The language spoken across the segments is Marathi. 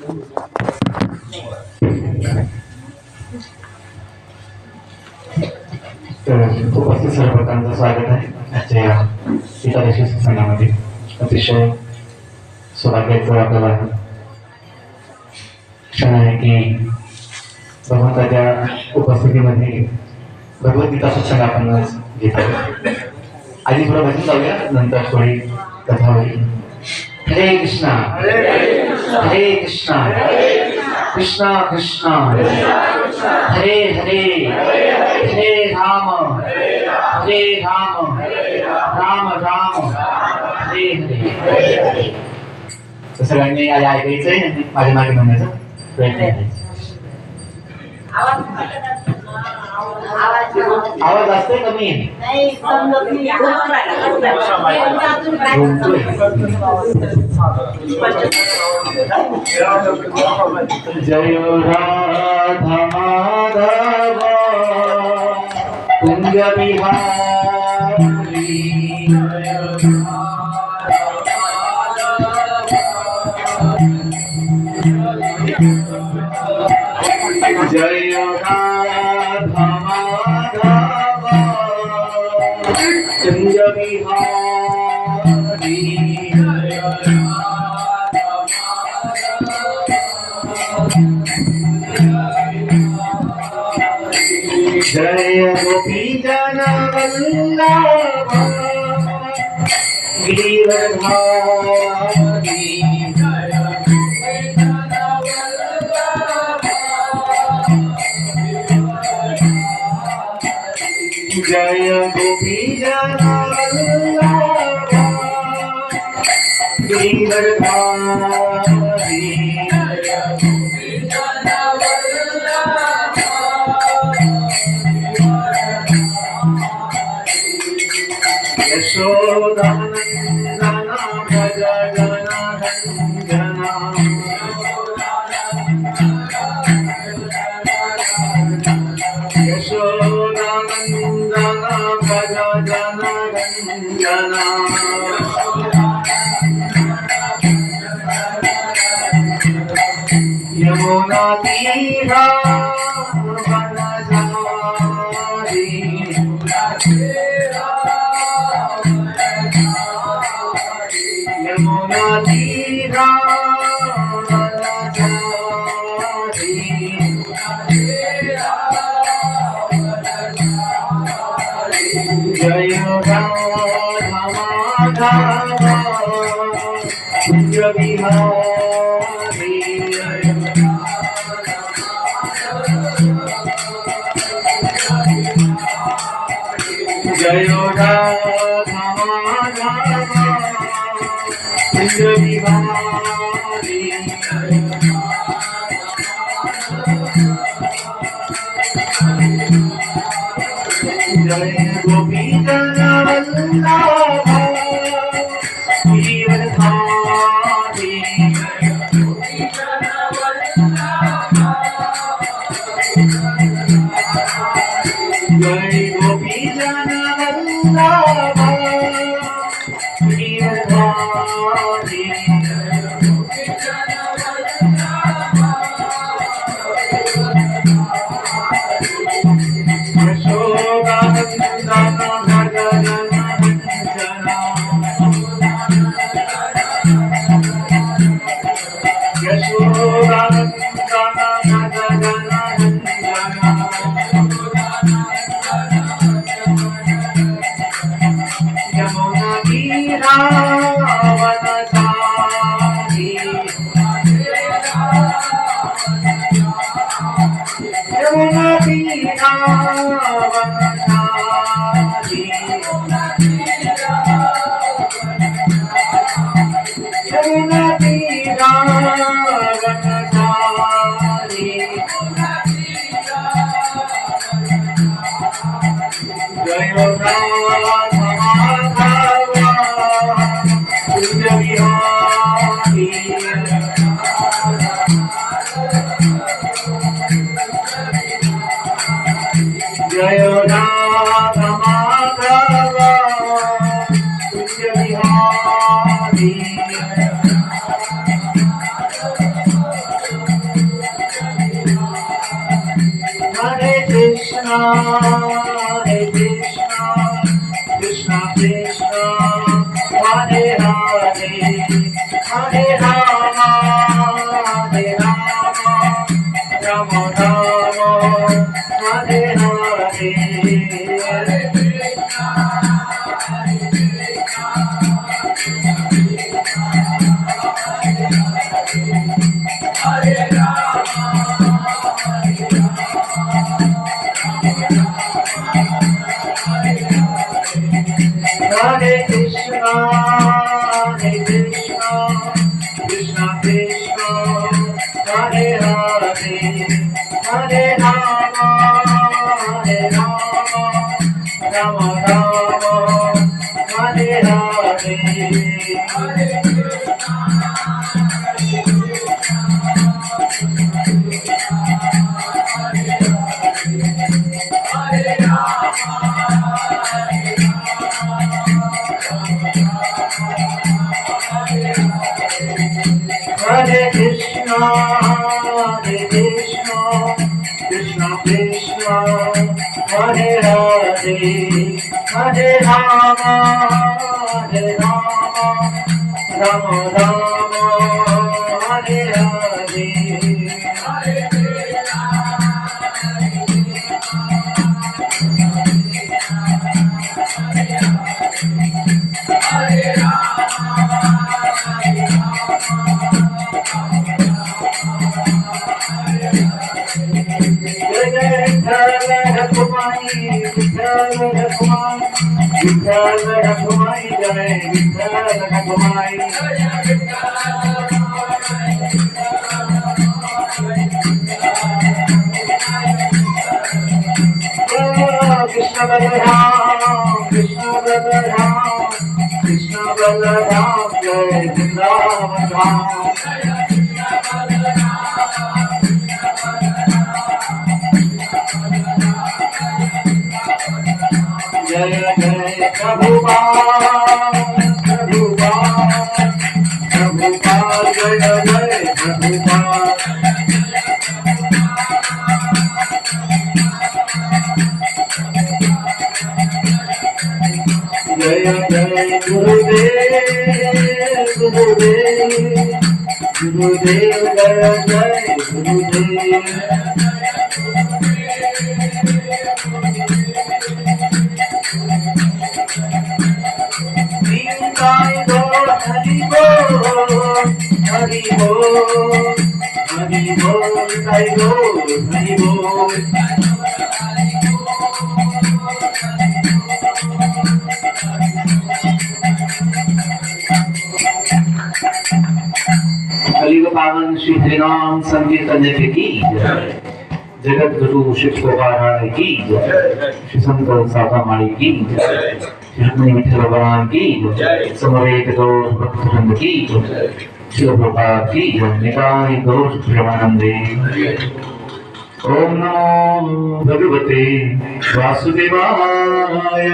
उपस्थित सर्व प्रकारांचं स्वागत आहे आजच्या या एकादशी सणामध्ये. अतिशय सौभाग्याचं आपल्याला क्षण आहे की भगवंताच्या उपस्थितीमध्ये भगवद्गीता सत्संग आपण घेत आहोत. आधी थोडं भजन जाऊया, नंतर थोडी कथा होईल. हरे कृष्णा हरे कृष्णा कृष्णा कृष्णा हरे हरे हरे राम राम राम हरे हरे. सगळ्यांनी ऐकायचंय आणि माझ्या मागे म्हणण्याचा प्रयत्न करायचा. आवाज असते कमी जय राधा माधव कुंज बिहारी जय राधा माधव कुंज बिहारी जय गोपी जन वल्लभ गिरिवरधारी जय गोपी जन वल्लभ गिरिवरधारी यशोदानंदना भज जनरंजना यशोदानंदना भज जनरंजना यमुना तीरा वनचारी यमुना तीरा वनचारी जय राधा माधव कुंज बिहारी जय राधा माधव कुंज बिहारी जय गोपी जन वल्लभ गिरिवरधारी जय गोपी जन वल्लभ गिरिवरधारी यशोदानंदना भज जनरंजना यशोदानंदना भज जनरंजना यमुना तीरा वनचारी यमुना तीरा वनचारी यमुना तीरा वनचारी जय राधा माधव कुंज बिहारी जय Radha Madhav Kunj Bihari Hare Krishna, Krishna Krishna, Hare Hare, Hare Rama, Hare Rama, Rama Rama, Hare Hare, Hare Krishna, Hare Rama, Hare Krishna, Hare Krishna, Krishna Krishna, Hare Hare, Hare Rama, Hare Rama, Rama Rama, Hare Hare, Hare Hare Krishna, Hare Krishna, Krishna Krishna, Hare Hare, Hare Rama, Hare Rama, Rama Rama, Hare Hare, Hare Krishna Balaram, Krishna Balaram, Krishna Balaram, Jai Vrindavan Dham. Jai Jai Prabhupada, Prabhupada, Prabhupada, Jai Jai Prabhupada. Jai Jai Gurudev, Gurudev, Gurudev, Jai Jai Gurudev. Hari Bol, Hari Bol, Hari Bol, Hari Bol, Hari Bol. कलियुग पावन श्री हरिनाम संकीर्तन की जय। जगत गुरु शिव गोपाल की जय। श्री संत साधा माली की जय। श्री रुक्मिणी विठल भगवान की जय। समवेत गौर भक्तवृंद की जय। शिव गोपाल की जय। निताय गौर प्रेमानंदे। ओम नमो भगवते वासुदेवाय।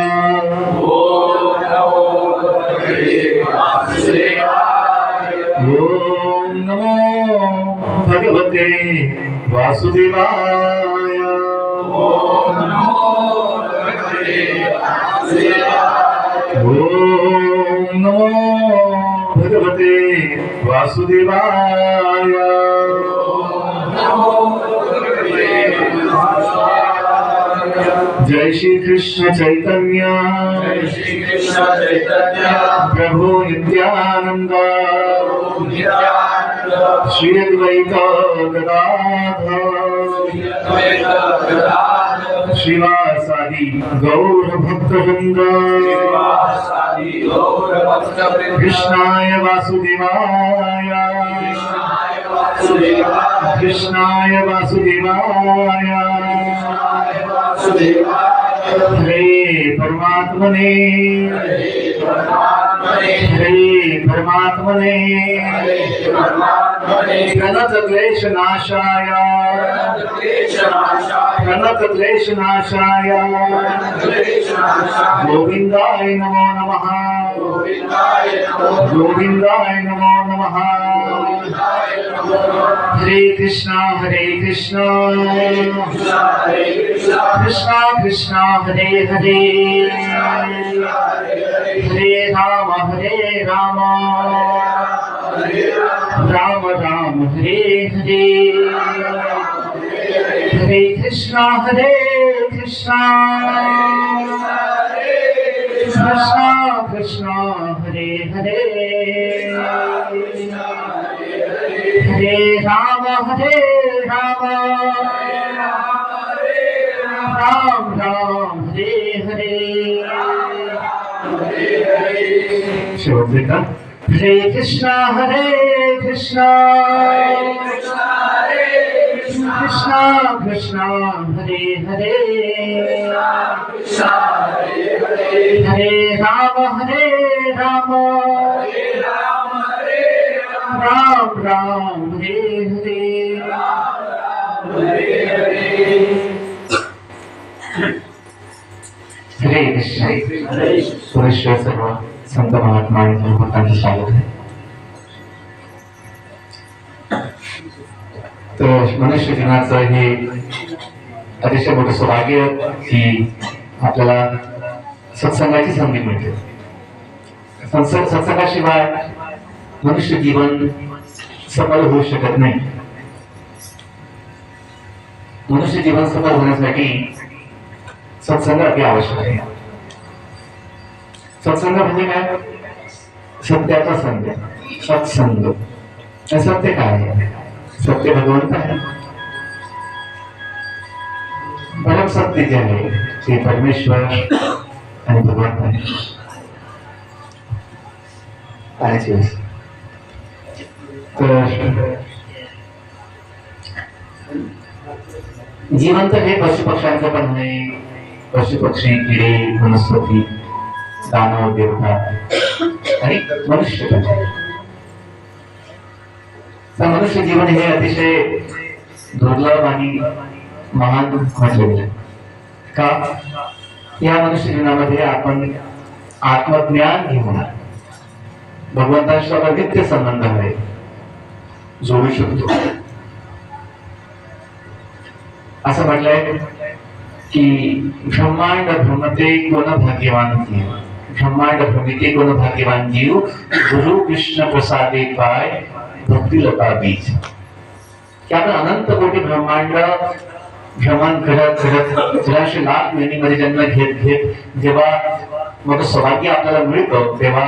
ओम नमो भगवते वासुदेवाय। ओम नमो भगवते वासुदेवाय। ओम नमो भगवते वासुदेवाय। ओम नमो भगवते वासुदेवाय। जय श्री कृष्ण चैतन्य, जय श्री कृष्ण चैतन्य, प्रभु नित्यानंद, श्री अद्वैत गदाधर, श्रीवासादि गौर भक्तवृंद, कृष्णाय वासुदेवाय, कृष्णाय वासुदेवाय, हरे परमात्मने हरे परमात्मने प्रणत क्लेश नाशाय गोविंदाय नमो नमः गोविंदाय नमो नमः हरे कृष्णा कृष्णा कृष्णा हरे हरे हरे राम राम राम हरे हरे हरे कृष्णा कृष्णा कृष्णा हरे हरे हरे राम राम राम हरे हरे शिवका हरे कृष्णा कृष्णा कृष्णा हरे हरे हरे राम राम राम हरे हरे हरे कृष्ण सुरेश्वर सर्व संत महात्मांचं भक्तांचं स्वागत आहे. तर मनुष्य जीवनाचं हे अतिशय मोठं सौभाग्य की आपल्याला सत्संगाची संधी मिळते. सत्संगाशिवाय मनुष्य जीवन सफल होऊ शकत नाही. मनुष्य जीवन सफल होण्यासाठी सत्संग अति आवश्यक आहे. सत्संग म्हणजे काय? सत्याचा संग, सत्संग. सत्य काय आहे? सत्य भगवंत आहे. परम सत्य जे आहे ते परमेश्वर आणि भगवंत आहे. तर जीवन तर हे पशुपक्ष्यांचं पण आहे. पशुपक्षी, किडे, वनस्पती, दानव, देवता आणि मनुष्य पण. तर मनुष्य जीवन हे अतिशय दुर्लभ आणि महान म्हटले गेले. का? या मनुष्य जीवनामध्ये आपण आत्मज्ञान घेऊन भगवंताशी नित्य संबंध आहे जोडू शकतो. असं म्हटलंय की ब्रह्मांड भ्रमते कोण भाग्यवान जीव. ब्रह्मांड भ्रमिते कोण भाग्यवान जीव. गुरु कृष्ण प्रसादे पाय भक्ती लता बीज. की आपण अनंत कोटी ब्रह्मांड भ्रमण करत जराशे लाख महिन्यामध्ये जन्म घेत जेव्हा मग सौभाग्य आपल्याला मिळतं तेव्हा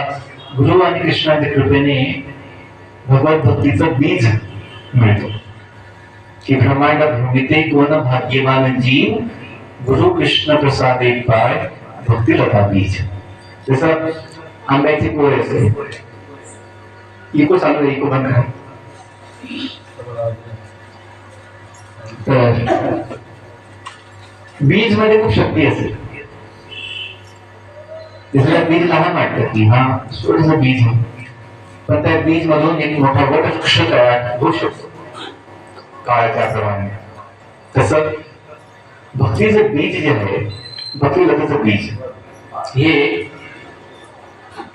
गुरु आणि कृष्णाच्या कृपेने भगवत भक्तीचं बीज मिळतं. की ब्रह्मांड भ्रमिते कोण भाग्यवान जीव. गुरु कृष्ण प्रसादे पाय भक्ती लता बीज. जसं आंब्याची पोळी असते. इको चालू आहे, इको बंद करा. तर बीज मध्ये खूप शक्ती असते. बीज लहान वाटतं की हा छोटस बीज आहे, पण त्या बीज मधून एक मोठा वटवृक्ष तयार होऊ शकतो काळाच्या प्रमाणे. तसं भक्तीचं बीज जे आहे, भक्ती लतेचं बीज हे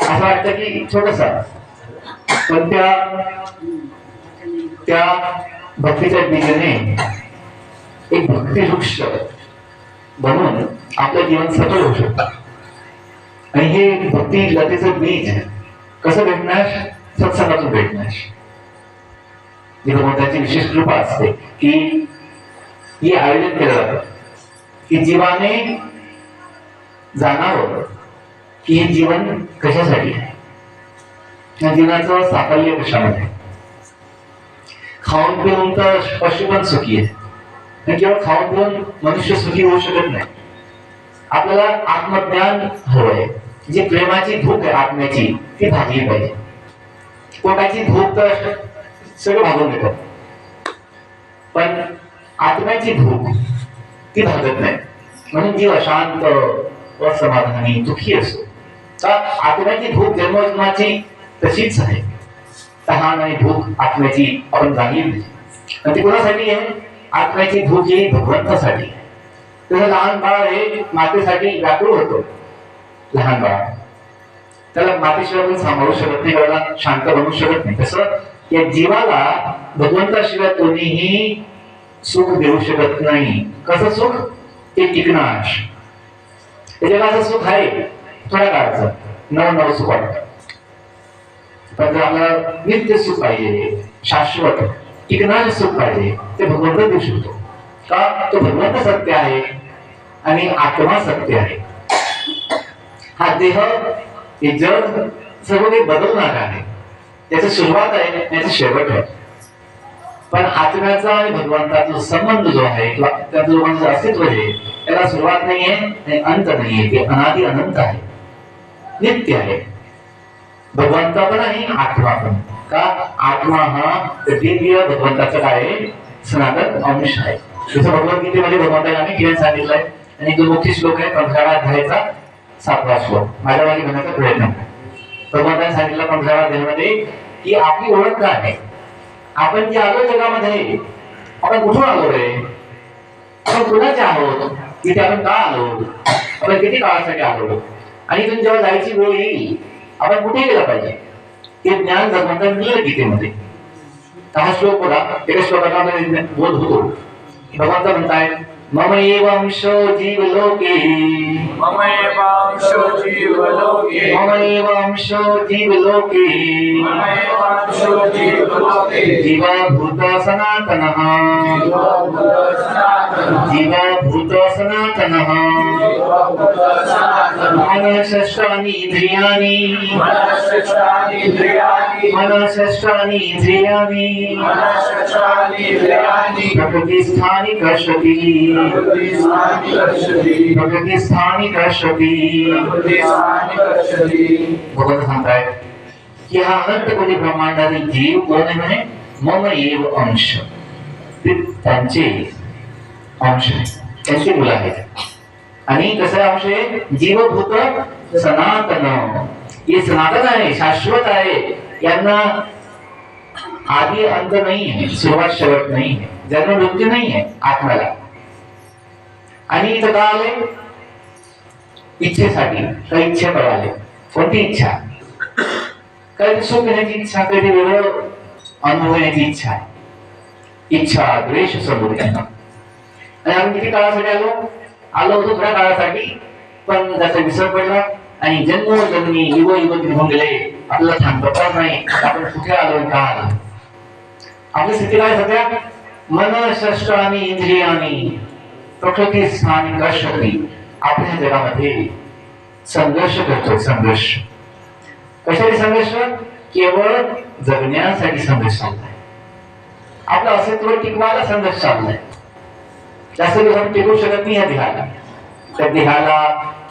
असं वाटतं की छोटसा, पण त्या भक्तीच्या बीजाने एक भक्ती वृक्ष बनवून आपलं जीवन सफल होऊ शकतं. आणि हे भक्ती लतेचं बीज कसं भेटणार? सत्संगातून भेटणार. भगवंताची विशेष कृपा असते की हे आयोजन केलं जातं की जीवाने जाणावं की हे जीवन कशासाठी आहे, या जीवनाचं साफल्य कशामध्ये. खाऊन पिऊन तर पशु पण सुखी आहे, केवळ खाऊन पिऊन मनुष्य सुखी होऊ शकत नाही. आपल्याला आत्मज्ञान हवंय. जी प्रेमाची भूक आहे आत्म्याची ती भागली पाहिजे. पोटाची भूक तर सगळं भागून येतात, पण आत्म्याची भूक ती भागत नाही. म्हणून जीव अशांत, असमाधानी, दुःखी असतो. का आत्म्याची भूक जन्मोजन्माची तशीच आहे. तहान आणि भूक आत्म्याची आपण जाणली आणि ती कोणासाठी आहे? आत्म्याची भूक ही भगवंतासाठी. तसं लहान बाळ हे मातेसाठी व्याकुळ होतो. लहान बाळ त्याला मातेशिवाय पण सांभाळू शकत नाही, त्याला शांत बनवू शकत नाही. तसं या जीवाला भगवंताशिवाय कोणीही सुख देऊ शकत नाही. कसं सुख? ते टिकणार. त्या जगाचं सुख आहे थोड्या काळाचं, नवं सुख वाटतं. पण जर आपल्याला नित्य सुख पाहिजे, शाश्वत टिकणारे सुख पाहिजे, ते भगवंत देऊ शकतो. का? तो भगवंत सत्य आहे आणि आत्मा सत्य आहे. हा देह, हे जग सर्व काही बदलणार आहे. त्याची सुरुवात आहे, त्याचा शेवट आहे. पण आत्म्याचा आणि भगवंताचा संबंध जो आहे किंवा त्याचं जो अस्तित्व आहे, त्याला सुरुवात नाहीये आणि अंत नाहीये. ते अनादि अनंत आहे, नित्य आहे. भगवंत पण आहे, आत्मा पण. का? आत्मा हा दिव्य भगवंताचा काय आहे? सनातन अंश आहे. जसं भगवद्गीतेमध्ये भगवंताने आम्ही किरण सांगितलंय आणि जो मुख्य श्लोक आहे 15व्या अध्यायाचा 7वा श्लोक माझ्या मागे घेण्याचा प्रयत्न करा. भगवंताने सांगितलं 15व्या अध्यायामध्ये की आपली ओळख काय आहे? आपण जे आलो जगामध्ये, आपण कुठून आलो रे? आपण कुणाचे आहोत? इथे आपण का आलो? आपण किती काळासाठी आलो? आणि इथून जेव्हा जायची वेळ येईल, आपण कुठे गेला पाहिजे? हे ज्ञान भगवंताने दिलं गीतेमध्ये. हा श्लोक बघा, एका श्लोकामध्ये बोध होतो. भगवंत म्हणताय मम एवंशो जीवलोके, मम एवांशो जीवलोके, मम एवंशो जीवलोके, मम एवांशो जीवलोके, जीवभूत सनातनः, जीवभूत सनातनः, जीवभूत सनातनः, जीवभूत सनातनः, मनःषष्ठानि इंद्रियाणि, मनःषष्ठानि इंद्रियाणि, मनःषष्ठानि इंद्रियाणि, मनःषष्ठानि इंद्रियाणि, प्रकृतिस्थानि कर्षति, प्रकृतिस्थानि कर्षति, प्रकृतिस्थानि कर्षति. प्रकृतिस्थानि कर्षति. भगवंत सांगतायत की हा अनंत कोटी ब्रह्मांडातील जीव कोण आहे? म्हणे मम एव अंश. ते त्यांचे अंश आहे, त्यांचे मुलं आहेत. आणि कसं अंश आहे? जीवभूत सनातन. हे सनातन आहे, शाश्वत आहे. यांना आधी अंत नाही आहे, सुरुवात शेवट नाही आहे, जन्म मृत्यू नाही आहे आत्म्याला. आणि इथं का आले? इच्छेसाठी. काही इच्छा कळाले. कोणती इच्छा? काही सुख घेण्याची इच्छा, काही वेगळं अनुभव घेण्याची इच्छा. इच्छा द्वेष समोर त्यांना. आणि आम्ही किती काळासाठी आलो होतो? थोड्या काळासाठी. पण त्याचा विसर पडला आणि जन्मोजन्मी युग युग निघून गेले. आपल्याला थांबता नाही आपण कुठे आलो, का आलो. आपली स्थिती काय सध्या? मनःषष्ठानि इंद्रियाणि, प्रकृती स्थानी कर्षति. आपल्या जगामध्ये संघर्ष करतो. संघर्ष कशासाठी संघर्ष? केवळ जगण्यासाठी संघर्ष चाललाय. आपलं अस्तित्व टिकवायला संघर्ष चाललाय. जास्त दिवस आपण टिकू शकत नाही या देहाला. त्या देहाला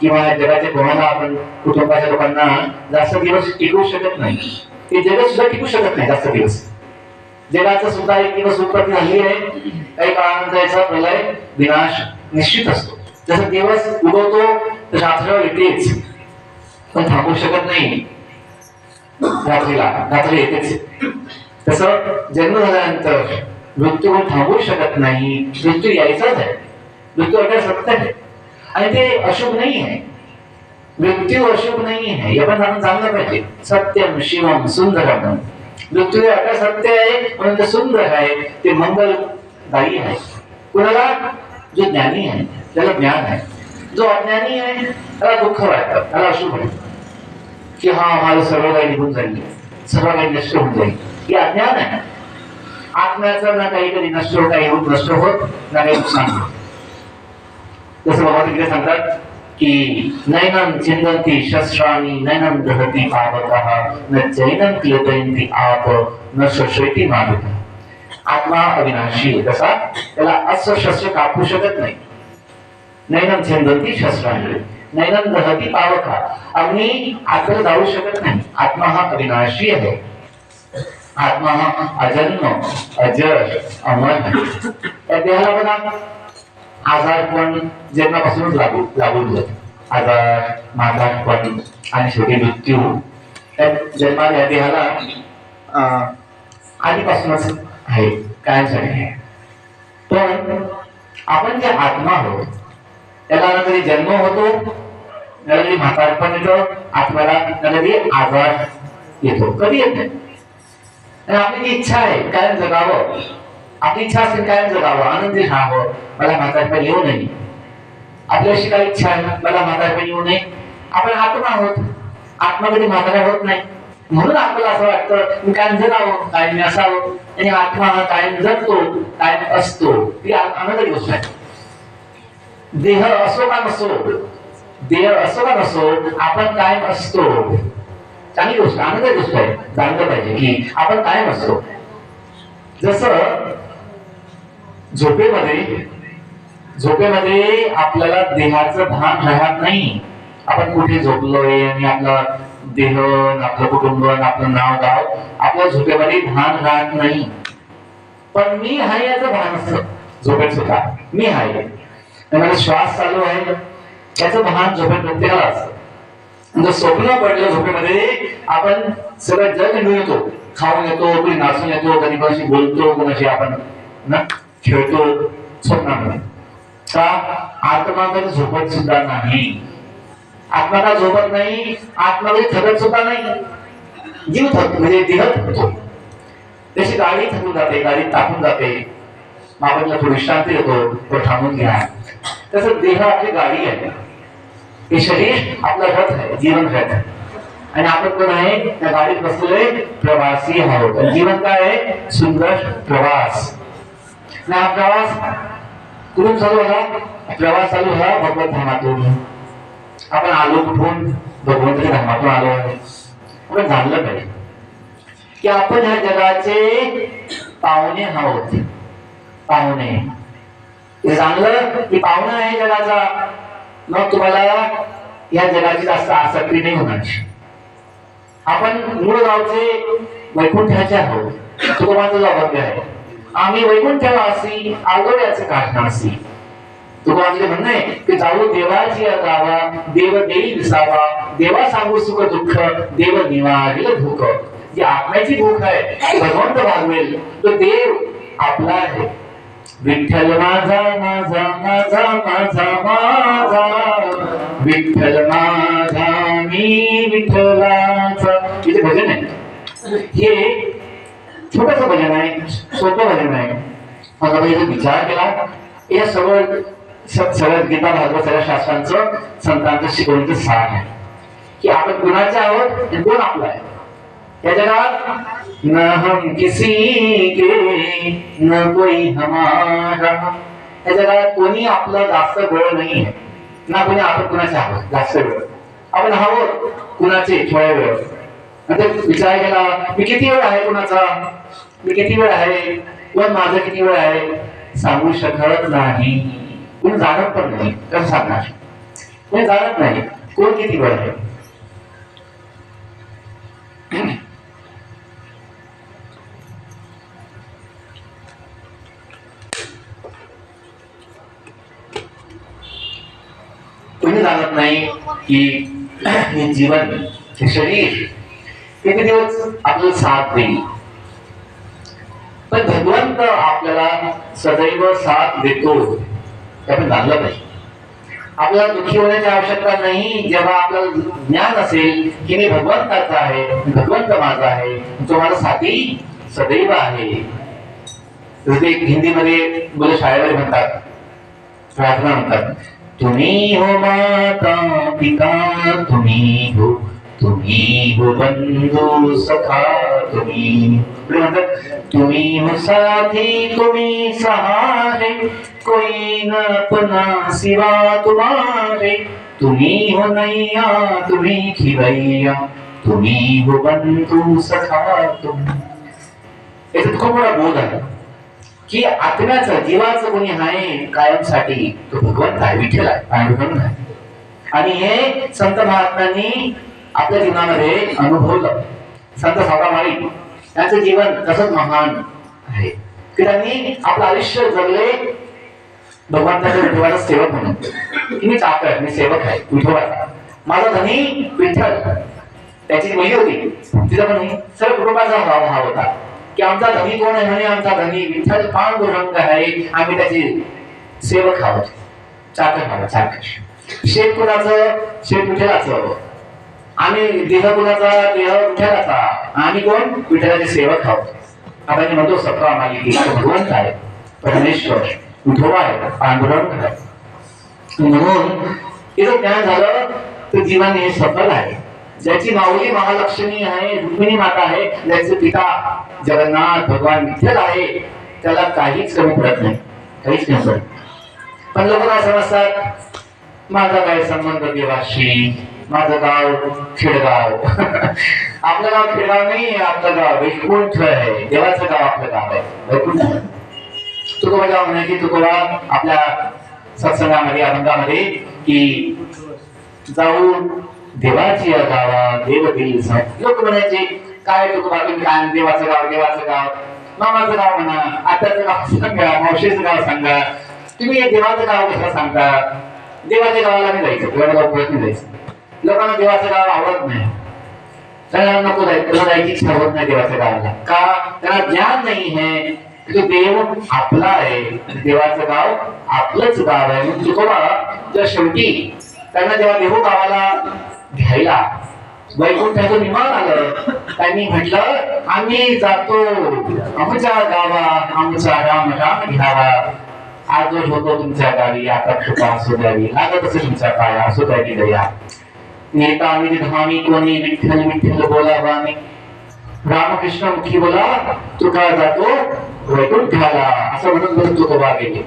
किंवा जगाच्या कोणाला, आपण कुटुंबाच्या लोकांना जास्त दिवस टिकवू शकत नाही. ते जग सुद्धा टिकू शकत नाही जास्त दिवस. जगाचं सुद्धा एक दिवस उत्पत्ती झाली आहे, काही काळानंतर याचा प्रलय विनाश निश्चित असतो. जसं दिवस उगवतो रात्र येतेच, पण थांबू शकत नाही. रात्री येतेच. तसं जन्म झाल्यानंतर मृत्यू थांबवू शकत नाही. मृत्यू यायचाच आहे. मृत्यू अटळ सत्य आहे आणि ते अशुभ नाही आहे. मृत्यू अशुभ नाही आहे, आपण जाणलं पाहिजे. सत्यम शिवम सुंदरम. मृत्यू हे अटळ सत्य आहे, म्हणून ते सुंदर आहे, ते मंगलदायी आहे. कुणाला? जो ज्ञानी आहे त्याला ज्ञान आहे. जो अज्ञानी आहे त्याला दुःख वाटतं, त्याला अशुभ आहे की हा माझं सर्व काही निघून जाईल, सर्व काही नष्ट होऊन जाईल. हे अज्ञान आहे. आत्म्याचं ना काही कधी नष्ट होत, काही होत नष्ट होत, ना काही नुकसान होत. जसं बाबा तिकडे सांगतात की नैनं छिन्दन्ति शस्त्राणि नैनं दहति पावकः न चैनं क्लेदयन्ति आप न शश्वति मारुतः. आत्मा अविनाशी आहे. कसा? त्याला अस्त्र शस्त्र कापू शकत नाही. नैनं छिन्दन्ति शस्त्राणि नैनं दहति पावकः. अग्नी आतला जाऊ शकत नाही. आत्मा हा अविनाशी आहे. आत्मा हा अजन्म अजर अमर आहे. त्या देहाला बघा आजार पण जन्मापासूनच लागून जातो. आजार, माजारपण, आणि शेवटी मृत्यू. त्या जन्माला या देहाला आधीपासूनच आहे, कायमसाठी आहे. पण आपण जे आत्मा आहोत त्याला ना कधी जन्म होतो, ना कधी म्हातारपण येतं आत्म्याला, ना कधी आजार येतो, कधी येत नाही. आणि आपली जी इच्छा आहे कायम जगावं, आपली इच्छा असेल कायम जगावं, आनंदी राहावं, मला म्हातारपण येऊ नये. आपली अशी काही इच्छा आहे मला म्हातारपण येऊ नये. आपण आत्मा आहोत, आत्मा कधी म्हातारा होत नाही. म्हणून आपल्याला असं वाटतं मी कायम जगावं, कायम असावं. आणि आत्मा हा कायम जगतो, कायम असतो. ही आनंदाची गोष्ट आहे. देह असो का नसो, देह असो का नसो, आपण कायम असतो. चांगली गोष्ट, आनंदाची गोष्ट आहे. जाणलं पाहिजे की आपण कायम असतो. जसं झोपेमध्ये आपल्याला देहाचं भान राहत नाही. आपण कुठे झोपलोय आणि आपला देह, आपलं कुटुंब, आपलं नाव गाव आपल्या झोपेमध्ये भान राहत नाही. पण मी आहे याचं भान असतं झोपेत सुद्धा. मी आहे, माझा श्वास चालू आहे त्याचं भान झोपेत प्रत्येकाला असतं. जर स्वप्न पडलं झोपेमध्ये, आपण सगळं जग घेऊन येतो, खाऊन येतो, कोणी नाचून येतो, कधी कोणाशी बोलतो, कोणाशी आपण ना खेळतो स्वप्नामध्ये. का आत्मा कधी झोपत सुद्धा नाही. आत्मा का झोपत नाही? आत्मा कधी थकत सुद्धा नाही. जीव थकतो म्हणजे देह थकतो. जशी गाडी थकून जाते, गाडी तापून जाते, आपण थोडी विश्रांती देतो, तो थांबून घ्या. तसं देह आपली गाडी आहे, हे शरीर आपलं रथ आहे, जीवन रथ आहे. आणि आपण कोण आहे? त्या गाडीत बसलेले प्रवासी आहोत. जीवन काय आहे? सुंदर प्रवास. आणि हा प्रवास कुठून चालू झाला? प्रवास चालू झाला भगवत धामातून. आपण आलो कुठून? भगवंताच्या धामातून आलो आहे. आपण जाणलं पाहिजे की आपण ह्या जगाचे पाहुणे आहोत. पाहुणे हे जाणलं की पाहुणा आहे जगाचा, मग तुम्हाला या जगाची जास्त आसक्ती नाही होणार. आपण मूळ गावचे वैकुंठाचे आहोत. तुकोबाचं जावं आहे, आम्ही वैकुंठवासी आगोड्याचे काढणासी. तुकोबाचं म्हणणं आहे की जाऊ देवाची गावा, देव देई विसावा, देवा सांगू सुख दुःख, देव निवारेल भूक. जी आत्म्याची भूक आहे भगवंत भागवेल, तो देव आपला आहे. विठ्ठल माझा माझा माझा माझा माझा, विठ्ठल माझा मी विठ्ठलाचा. इथे भजन आहे, हे छोटस भजन आहे, सोपं भजन आहे. मग आपण याचा विचार केला, या सगळं गीता भागवत सगळ्या शास्त्रांचं संतांचं शिकवणीचं सार आहे की आपण कुणाचे आहोत आणि कोण आपला आहे. या जगात न हम किसी के न कोई हमारा, या जगात कोणी आपलं जास्त बळ नाही आहे, ना कोणी आपण कुणाचे आहोत जास्त वेळ. आपण आहोत कुणाचे थोड्या वेळ. नंतर विचार केला मी किती वेळ आहे कुणाचा, मी किती वेळ आहे, कोण माझं किती वेळ आहे सांगू शकत नाही. कोणी जाणत पण नाही. कसं सांगणार? कोणी जाणत नाही कोण किती वेळ आहे. कोणी जाणत नाही की हे जीवन, हे शरीर किती दिवस आपल्याला साथ देईल. पण भगवंत आपल्याला सदैव साथ देतो हे आपण जाणलं पाहिजे. आपल्याला दुःखी होण्याची आवश्यकता नाही. जेव्हा आपल्याला ज्ञान असेल की मी भगवंताचा आहे, भगवंत माझा आहे, तो माझा साथी सदैव आहे. जसे हिंदीमध्ये मुलं शाळेमध्ये म्हणतात, प्रार्थना म्हणतात, तुम्ही हो माता पिता, तुम्ही हो बंधू सखा, तुम्ही म्हणतात तुम्ही हो साथी, तुम्ही सहारे, कोई न अपना सिवा तुम्हारे, तुम्ही हो नैया, तुम्ही खिवैया, तुम्ही हो बंधू सखा तुम्ही. याच्यात खूप मोठा बोध आहे की आत्म्याचं, जीवाचं कोणी आहे कायमसाठी तो भगवंत आहे, विठ्ठल आहे, पांडुरंग आहे. आणि हे संत महात्म्यांनी आपल्या जीवनामध्ये अनुभवलं. संत सावकामाळी त्यांचं जीवन तसंच महान आहे की त्यांनी आपलं आयुष्य जगले भगवंताच्या विठोबाचा सेवक म्हणून. मी चाकर, मी सेवक आहे विठोबाचा. माझा धनी विठ्ठल, त्याची मुलगी होती, तिचा पण सर्व कुटुंबाचा भाव हा होता की आमचा धनी कोण आहे म्हणे, आमचा धनी विठ्ठल पांडुरंग आहे, आम्ही त्याचे सेवक आहोत, चाकर आहोत, चाकर. शेत कुणाचं, शेत विठ्ठलाचं, आम्ही देह कुणाचा, देह विठ्ठलाचा, आम्ही कोण, विठ्ठलाचे सेवक आहोत. आपण म्हणतो सतरा मालिकेत भगवंत आहे, परमेश्वर, विठोबा आहे, पांडुरंग आहे. म्हणून तिचं ज्ञान झालं तर जीवन हे सफल आहे. ज्याची माऊली महालक्ष्मी आहे, रुक्मिणी माता आहे, ज्याचे पिता जगन्नाथ भगवान विठ्ठल आहे, त्याला काहीच कमी पडत नाही, काहीच कमी पडत. पण लोक काय समजतात, माझा काय संबंध देवाशी, माझं गाव खेडगाव. आपलं गाव खेडगाव नाही, आपलं गाव वैकुंठ आहे, देवाचं गाव आपलं गाव आहे, वैकुंठ. तुकोबा गाव म्हणे की तुकोबा आपल्या सत्संगामध्ये अभंगामध्ये की जाऊन देवाची गावा देव देईल. लोक म्हणायचे काय तुकोबा तुम्ही काय, देवाचं गाव, देवाचं गाव, मामाचं गाव म्हणा, आत्याचं गाव सांगा, मावशीचं गाव सांगा, तुम्ही देवाचं गाव कसं सांगता. देवाच्या गावाला नाही जायचं, देवाच्या गावात नाही जायचं. लोकांना देवाचं गाव आवडत नाही, त्यांना नको जायचं, जायची इच्छा होत नाही देवाच्या गावाला. का? त्यांना ज्ञान नाही आहे तो देव आपला आहे, देवाचं गाव आपलंच गाव आहे. म्हणून तुकोबा जर शेवटी त्यांना जेव्हा देहू गावाला घ्यायला वैकुंठाचं विमान आलं, त्यांनी म्हटलं आम्ही जातो आमच्या गावा, आमचा राम राम घ्यावा. आज जो होतो तुमच्या गावी, आता कृपा असू द्यावी, लागत असे तुमच्या पाया असू द्यावी दया. नेता आम्ही धामी कोणी, विठ्ठल विठ्ठल बोलावा मी, रामकृष्ण मुखी बोला, तुका जातो वैकुंठाला, असं म्हणून तुकोबा गेले.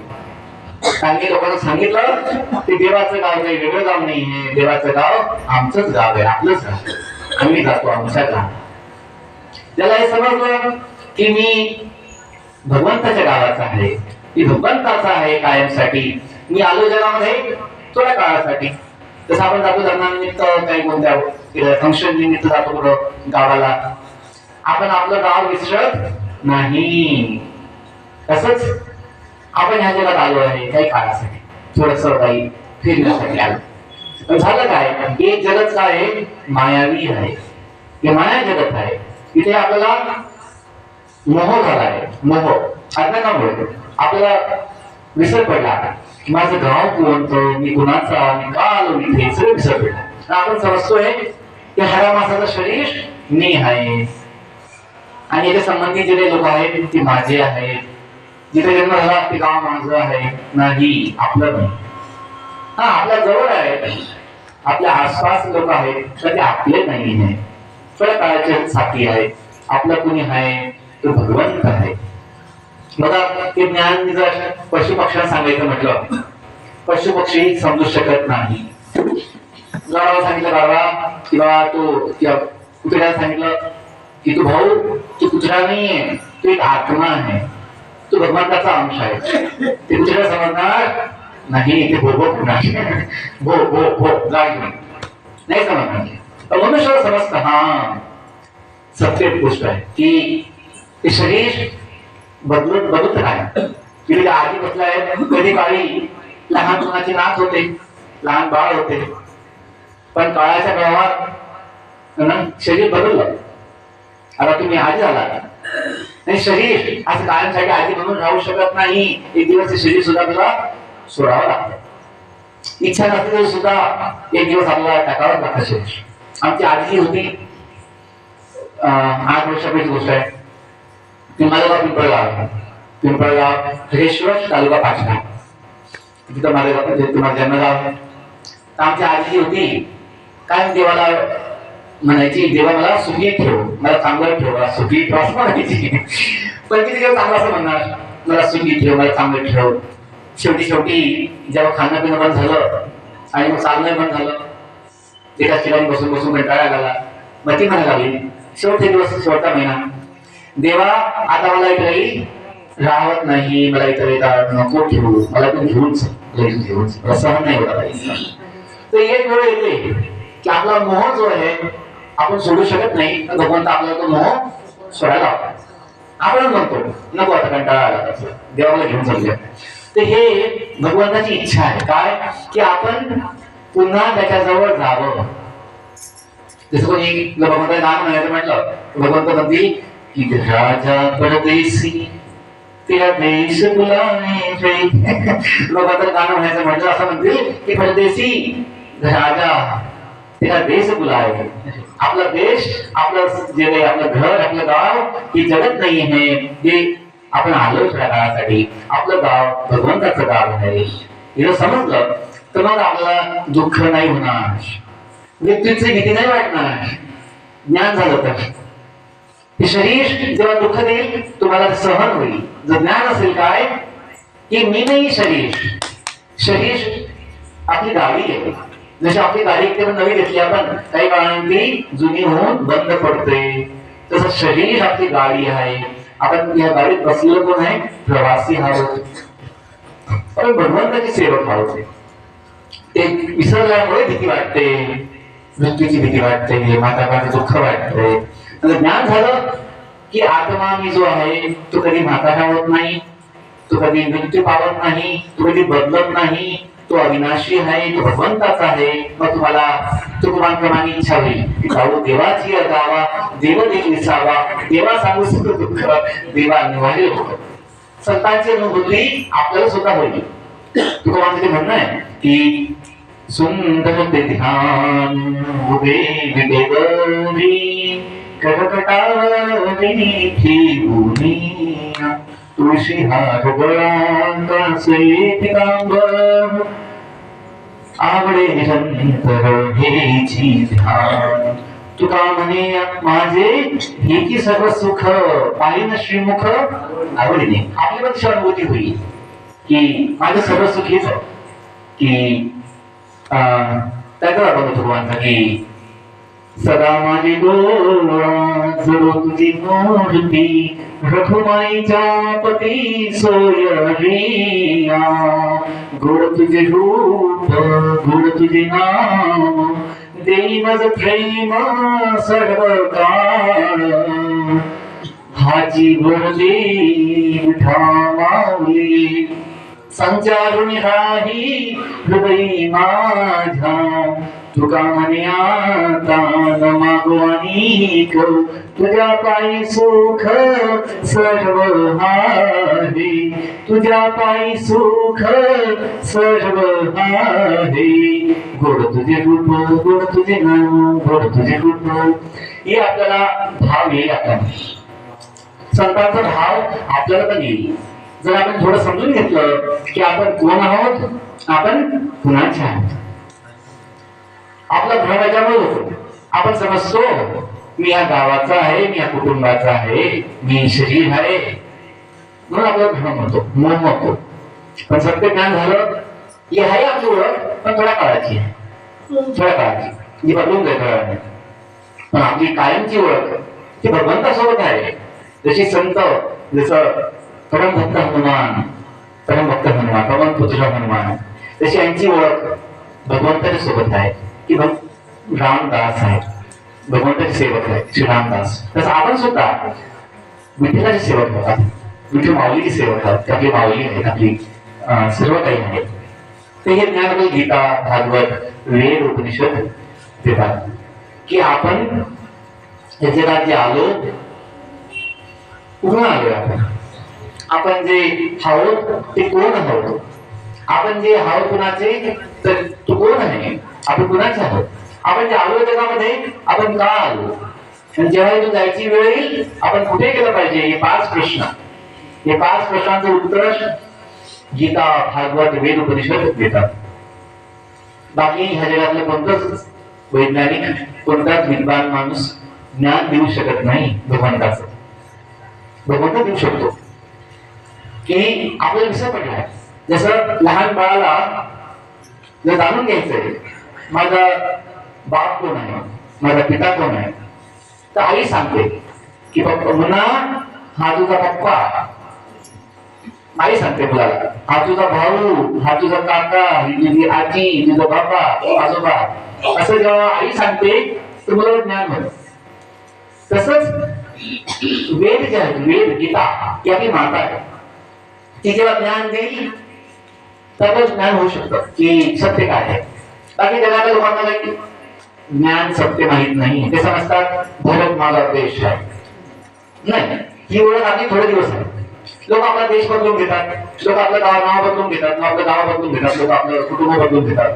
त्यांनी लोकांना सांगितलं ते देवाचं गाव काही वेगळं गाव नाहीये, देवाचं गाव आमचंच गाव आहे, आपलंच गाव, आम्ही जातो आमच्या गाव. त्याला हे समजलं की मी भगवंताच्या गावाचा आहे, मी भगवंताचा आहे कायमसाठी, मी आलो जगामध्ये थोड्या काळासाठी. जसं आपण जातो लग्नानिमित्त, काही कोणत्या फंक्शन निमित्त जातो कुठं गावाला, आपण आपलं गाव विसरत नाही. तसंच आपण ह्या जगात आलो आहे काही काळासाठी, थोडस काही फिरण्यासाठी आलो. पण झालं काय, हे जगत काय आहे, मायावी आहे, हे माया जगत आहे. इथे आपल्याला मोह झाला आहे, मोह अज्ञानामुळे आपल्याला विसर पडला की माझं गाव कोणतं, मी कुणाचा, मी का आलो इथे, सगळं विसर पडला. आपण समजतोय की हरा मासाचं शरीर मी आहे आणि याच्या संबंधित जे लोक आहेत ते माझे आहेत, जिथे जन्म झाला ते गाव माझं आहे. नाही, आपलं नाही. हा, आपल्या जवळ आहे, आपल्या आसपास लोक आहेत, तर ते आपले नाही आहे, थोड्या काळाचे साथी आहेत. आपलं कुणी आहे तो भगवंत आहे. बघा, ते ज्ञान जर पशु पक्ष्यांना सांगायचं म्हटलं, पशु पक्षी समजू शकत नाही. गावाला सांगितलं बाबा, किंवा तो कुत्र्याला सांगितलं की तू भाऊ, तू कुत्रा नाहीये, तू एक आत्मा आहे, तू भगवंताचा अंश आहे. ते कुत्र्याला समजणार नाही, ते भो भो भो भो भो गाय नाही समजणार. पण मनुष्याला समजतं, हा सत्य गोष्ट आहे की ते शरीर बदलत राहील. तिथे आजी बसल्या आहेत, कधी काळी लहान मुलाची नाच होते, लहान बाळ होते, पण काळाच्या प्रवाहात शरीर बदललं. आता तुम्ही आजी झाला नाही, शरीर असं कायमसाठी आजी म्हणून राहू शकत नाही. एक दिवस ते शरीर सुद्धा तुला सोडावं लागतं. इच्छा नसते तरी सुद्धा एक दिवस आपल्याला टाकावंच लागतं शरीर. आमची आजी होती, 8 वर्षापूर्वीची गोष्ट आहे. मालेगाव पिंपळगाव हरेश्वर तालुका पाचना, तिथं मालेगाव तुम्हाला जन्मगाव. आमची आजी होती, काय देवाला म्हणायची, देवा मला सुखी ठेव, मला चांगलं ठेव, मला सुखी ठेव असं म्हणायची. पण किती दिवस चांगलं असं म्हणणार, मला सुखी ठेव, मला चांगलं ठेव. शेवटी जेव्हा खाणं पिणं बंद झालं आणि मग चालणं बंद झालं, एका ठिकाणी बसून बसून कंटाळा आला. मग ती म्हणायला लागली, शेवटचे दिवस, शेवटचा महिना, देवा आता मला इकडे राहत नाही, मला इकडे नको ठेवू, मला पण घेऊन मला सहन नाही होता पाहिजे. तर एक वेळ येते की आपला मोह जो आहे आपण सोडू शकत नाही, भगवंत आपल्याला तो मोह सोडायला लावतो. आपण म्हणतो नको आता कंटाळा आला, देवाला घेऊन चालूया. तर हे भगवंताची इच्छा आहे काय, की आपण पुन्हा त्याच्याजवळ जावं. जसं कोणी भगवंताचं नाम म्हणायचं म्हटलं भगवंत म्हणतील की राजा परदेशी तेरा देश बुलावे भगवंताचं नाम म्हणायचं म्हटलं असं म्हणतील की परदेशी राजा तेरा देश बुलावे. आपला देश आपलं जे काही आपलं घर आपलं गाव हे जगत नाही आहे, जे आपण आलो थोड्या काळासाठी. आपलं गाव भगवंताचं गाव आहे हे जर समजलं तर मग आपल्याला दुःख नाही होणार, मृत्यूची भीती नाही वाटणार. ज्ञान झालं तर हे शरीर जेव्हा दुःख देईल तुम्हाला सहन होईल. जर ज्ञान असेल काय की मी नाही शरीर, शरीर आपली गाडी आहे. जशी आपली गाडी एकदम नवी घेतली आपण काही काळानंतर जुनी होऊन बंद पडते, तसं शरीर आपली गाडी आहे. आपण या गाडीत बसलेलो कोण आहे? प्रवासी आहोत. पण भगवंताची सेवक आहोत. ते विसरल्यामुळे भीती वाटते, मृत्यूची भीती वाटते, मातापाचं दुःख वाटते. ज्ञान झालं की आत्मा मी जो आहे तो कधी म्हातारा होत नाही, तो कधी मृत्यू पावत नाही, तो कधी बदलत नाही, तो अविनाशी आहे, तो भगवंताचा आहे. मग तुम्हाला तुकोबांप्रमाणे इच्छा होईल की जाऊ देवाची गावा, देव देव विसावा, देवा सांगू सुख दुःख देवा निवारे होत. संतांची अनुभूती आपल्याला सुद्धा होईल. तुकोबांचं म्हणणं आहे की सुंदर ते ध्यान उभे विवेगरी कर्कटावरी ठेवूनी तुळशी हार गळांकाचे पितांबर आवडे निरंतर हेची ध्यान. तुका म्हणे माझे हे की सर्व सुख पाहिन श्रीमुख आवडीने. आपली पण तशी अनुभूती होईल की माझं सर्व सुख हेच आहे. की त्याचा आपण भगवानचा की सदा माझी डोळा जरो तुझी मूर्ती रखुमाईच्या पती सोयरिया. गोड तुझे रूप गोड तुझे नाम देई मज प्रेम सर्व काळ. हाची भरली विठामावली संचारून राही हृदयी माझ्या. तुका म्हणे आता न मागो अनेक तुझ्या पायी सुख सर्व आहे. तुझ्या पायी सुख सर्व आहे. गोड तुझे रूप गोड तुझे नाम गोड तुझे रूप. हे आपल्याला भाव येईल. आता संतांचा भाव आपल्याला पण येईल जर आपण थोडं समजून घेतलं की आपण कोण आहोत, आपण कुणाचे आहोत. आपला भ्रम याच्यामुळे होतो. आपण समजतो मी या गावाचा आहे, मी या कुटुंबाचा आहे, मी शरीर आहे, म्हणून आपला भ्रम होतो, मोह होतो. पण सत्य ज्ञान झालं ही आहे आपली ओळख, पण थोड्या काळाची आहे, थोड्या काळाची, जी बदलून जाईल थोड्या वेळाने. पण आपली कायमची ओळख ती भगवंतासोबत आहे. जशी संत, जसं परमभक्त हनुमान, परमभक्त हनुमान, पवनपुत्र हनुमान, तशी यांची ओळख भगवंताच्या सोबत आहे की रामदास आहे, भगवंताचे सेवक आहे श्री रामदास. तसं आपण सुद्धा विठ्ठलाचे सेवक आहोत, विठ्ठल माऊलीची सेवक आहोत. आपली माऊली आहेत, आपली सर्व काही आहे. ते हे ज्ञान आपल्याला गीता, भागवत, वेद, उपनिषद देतात की आपण या जगात जे आलो कुठून आलोय. आपण जे आहोत ते कोण आहोत, आपण जे आहोत कुणाचे, तर तू कोण आहे, आपण कुणाचे आहोत, आपण जे आलो जगामध्ये आपण का आलो, आणि जेव्हा तू जायची वेळ येईल आपण कुठे गेलं पाहिजे. हे 5 प्रश्न, हे 5 प्रश्नांचं उत्तर गीता, भागवत, वेद, उपनिषद देतात. बाकी ह्या जगातलं कोणतंच वैज्ञानिक, कोणताच विद्वान माणूस ज्ञान देऊ शकत नाही भगवंताचं. भगवंत देऊ शकतो की आपल्याला विसर पडलाय. जसं लहान बाळाला जर जाणून घ्यायचंय माझा बाप कोण आहे, माझा पिता कोण आहे, तर आई सांगते की मुन्ना हा तुझा पप्पा. आई सांगते मुलाला हा तुझा भाऊ, हा तुझा काका, ही तुझी आजी, तुझा बाबा, आजोबा. असं जेव्हा आई सांगते तर मुलाला ज्ञान होतं. तसंच वेद जे आहे, वेद, गीता ही आपली माता आहे. ती जेव्हा ज्ञान देईल तरच ज्ञान होऊ शकतं की सत्य काय आहे. बाकी जगातल्या लोकांना काही ज्ञान सत्य माहित नाही, ते समजतात भारत माझा देश आहे. नाही, ही ओळख आपली थोडे दिवस आहे. लोक आपला देश बदलून घेतात, लोक आपलं नाव बदलून घेतात, आपलं गाव बदलून घेतात, लोक आपलं कुटुंब बदलून घेतात.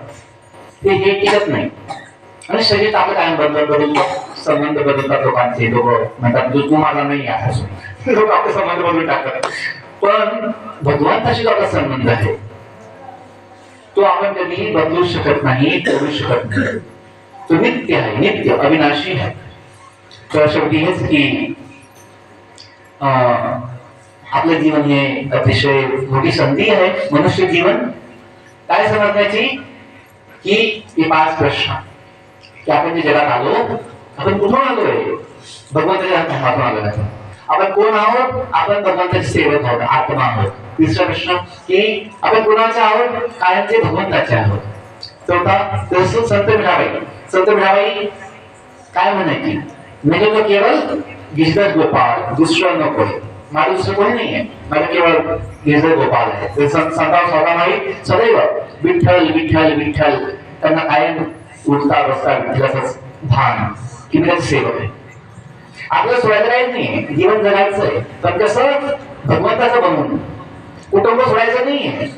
ते हे टिकत नाही. आणि शरीर आपलं कायम बदलतो, संबंध बदलतात लोकांचे. लोक म्हणतात तू माझा नाही आहे, लोक आपले संबंध बदलून टाकतात. पण भगवंताशी जो आपला संबंध आहे तो आपण कधी बदलू शकत नाही, करू शकत नाही. तो नित्य आहे, नित्य अविनाशी आहे. तर शेवटी हेच की आपलं जीवन हे अतिशय मोठी संधी आहे. मनुष्य जीवन काय समजण्याची की हे 5 प्रश्न की आपण जे जगात आलो, आपण कुठून आलोय, भगवंताच्या हातून आलो नाही. आपण कोण आहोत, आपण भगवंताचे सेवक आहोत, आत्मा आहोत. तिसरा प्रश्न की आपण कोणाचे आहोत, कायमचे भगवंताचे आहोत. चौथा तसं संत मीराबाई काय म्हणायची, म्हणजे तो केवळ गिरधर गोपाळ, दुसरं नको, माझं दुसरं कोणी नाही आहे, माझं केवळ गिरधर गोपाळ आहे. संतांना स्वतः माहीत सदैव विठ्ठल विठ्ठल विठ्ठल, त्यांना कायम उठता बसता विठ्ठलाचंच भान की मी त्याचं सेवक आहे. आपल्याला सोडायचं काहीच नाही, जीवन जगायचं आहे, पण कसं भगवंताचं बनवून. कुटुंब सोडायचं नाहीये,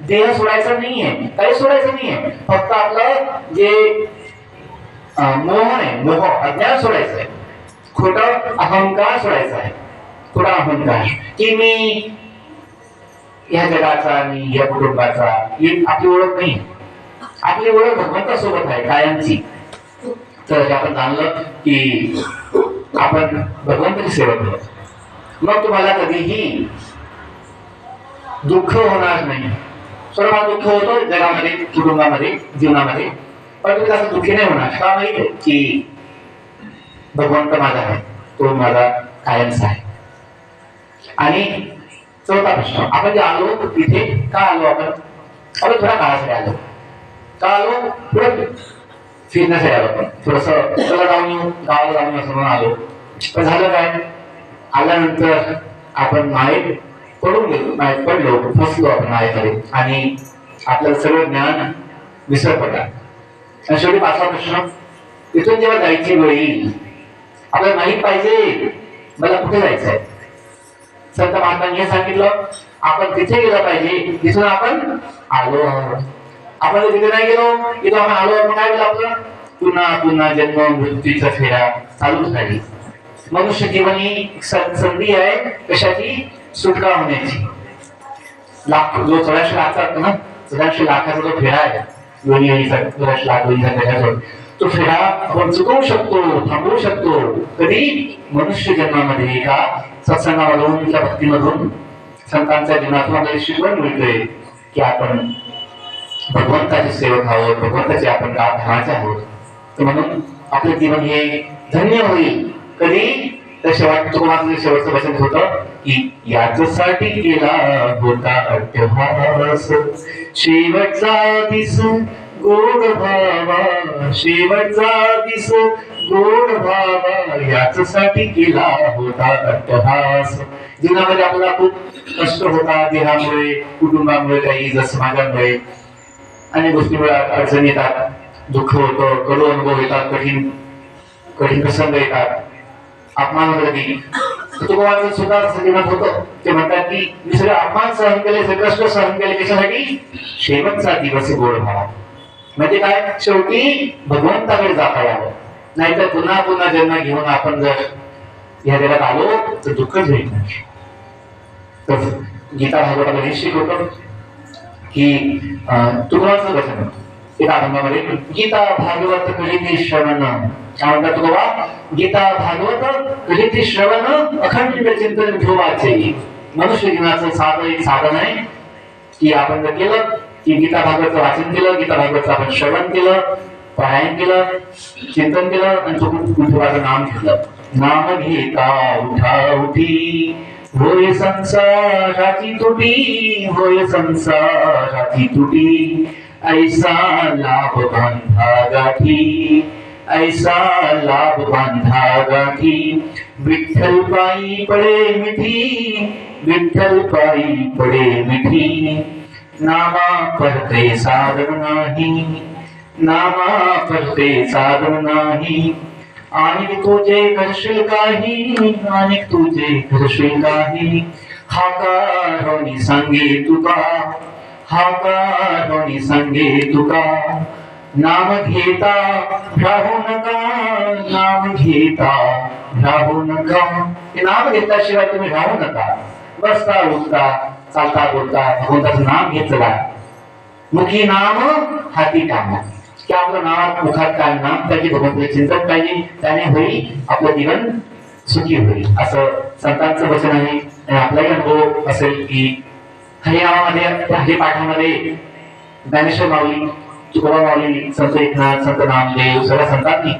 देह सोडायचा नाहीये, काही सोडायचं नाहीये. फक्त आपलं जे मोह आहे, मोह अज्ञान सोडायचं आहे, खोटा अहंकार सोडायचा आहे. थोडा अहंकार की मी या जगाचा आणि या कुटुंबाचा, ही आपली ओळख नाही. आपली ओळख भगवंतासोबत आहे कायमची. तर आपण जाणलं की आपण भगवंताची सेवा करतो, मग तुम्हाला कधीही दुःख होणार नाही. सर्व दुःख होतो जगामध्ये, कुटुंबामध्ये, जीवनामध्ये, पण तुम्ही असं दुःखी नाही होणार. का माहित आहे की भगवंत माझा आहे, तो माझा कायमचा आहे. आणि चौथा प्रश्न, आपण जे आलो तिथे का आलो, आपण थोड्या काळासाठी आलो. का आलो, थोडं फिरण्यासाठी आलो. आपण थोडस चला जाऊन येऊ, गावाला जाऊन असं म्हणून आलो. पण झालं काय, आल्यानंतर आपण मायेत पडून गेलो, मायेत पडलो, फसलो आपण मायेकडे, आणि आपल्याला सगळं ज्ञान विसर पडला. आणि शेवटी 5वा प्रश्न, तिथून जेव्हा जायची वेळ येईल, आपल्याला माहित पाहिजे मला कुठे जायचं आहे. संत महात्मांनी हे सांगितलं, आपण तिथे गेलं पाहिजे जिथून आपण आलो आहोत. आपण तिथे नाही गेलो, तिथं आपण आलो, आपण काय केलं, आपलं पुन्हा पुन्हा जन्म मृत्यूचा फेरा चालूच राहील. मनुष्य जीवन ही संधी आहे कशाची, सुटका होण्याची. जो 84 लाखाचा ना, 84 लाखाचा जो फेरा आहे, 84 लाख फेऱ्याचा, तो फेरा आपण चुकवू शकतो, थांबवू शकतो. कधी, मनुष्य जन्मामध्ये का सत्संगामधून, त्या भक्तीमधून, संतांच्या जीवनातून आपल्याला शिकवण मिळते की आपण भगवंताचे सेवक आहोत, भगवंताचे आपण धामाचे आहोत. तर म्हणून आपलं जीवन हे धन्य होईल. कधी, तर शेवटचं वचन होतं की याच्यासाठी केला होता अट्टहास, शेवटचा दिस गोड भावा, शेवटचा दिस गोड भावा, याच्यासाठी केला होता अट्टहास. जीवनामध्ये आपल्याला खूप कष्ट होता, देहामुळे, कुटुंबामुळे, काही समाजामुळे, अनेक गोष्टीमुळे अडचणी येतात, दुःख होतं, कडू अनुभव येतात, कठीण प्रसंग येतात, अपमान वगैरे. तुकोबांचं सुद्धा जीवनात होतं. ते म्हणतात की मी सगळे अपमान सहन केले, सगळे कष्ट सहन केले, कशासाठी, शेवटचा दिवस गोड भावा. म्हणजे काय, शेवटी भगवंताकडे जाता यावं, नाहीतर पुन्हा पुन्हा जन्म घेऊन आपण जर या जगात आलो तर दुःखच होईल. तर गीता भागवताला हे शिकवतं की तुकोबांचं वचन एका अभंगामध्ये, गीता भागवत कलिती श्रवण, काय म्हणतात तुकोबा, गीता भागवत कलिती श्रवण, अखंड चिंतन ठेवायचे. मनुष्य जीवनाचं एक साधन आहे की आपण जर केलं की गीता भागवतचं वाचन केलं, गीता भागवतचं आपण श्रवण केलं, पारायण केलं, चिंतन केलं, आणि विठोबाचं नाम घेतलं. नाम घेता उठा उठी, होय संसाराची तुटी, होय संसाराची तुटी, ऐसा लाभ बांधा गाठी, ऐसा लाभ बांधा गाठी. विठ्ठल पायी पडे मिठी, विठ्ठल पायी पडे मिठी, नामा परते साधन नाही, नामा करते साधन नाही आणि तुझे करशील काही आणि तुझे करशील काही हाकारोनी सांगे तुका हाकारोनी सांगे तुका नाम घेता राहू नका नाम घेता राहू नका हे नाम घेतल्याशिवाय तुम्ही राहू नका बसता उठता चालता बोलता भगवंताचं नाम घेतला मुखी नाम हाती काम की आपलं नाम मुखात काय नाम त्याची भगवंताचे चिंतन पाहिजे त्याने होईल आपलं जीवन सुखी होईल असं संतांचं वचन आहे आणि आपलाही अनुभव असेल की हरिनामामध्ये हरी पाठामध्ये ज्ञानेश्वर माऊली तुकोबा माऊली संत एकनाथ संत नामदेव सगळ्या संतांनी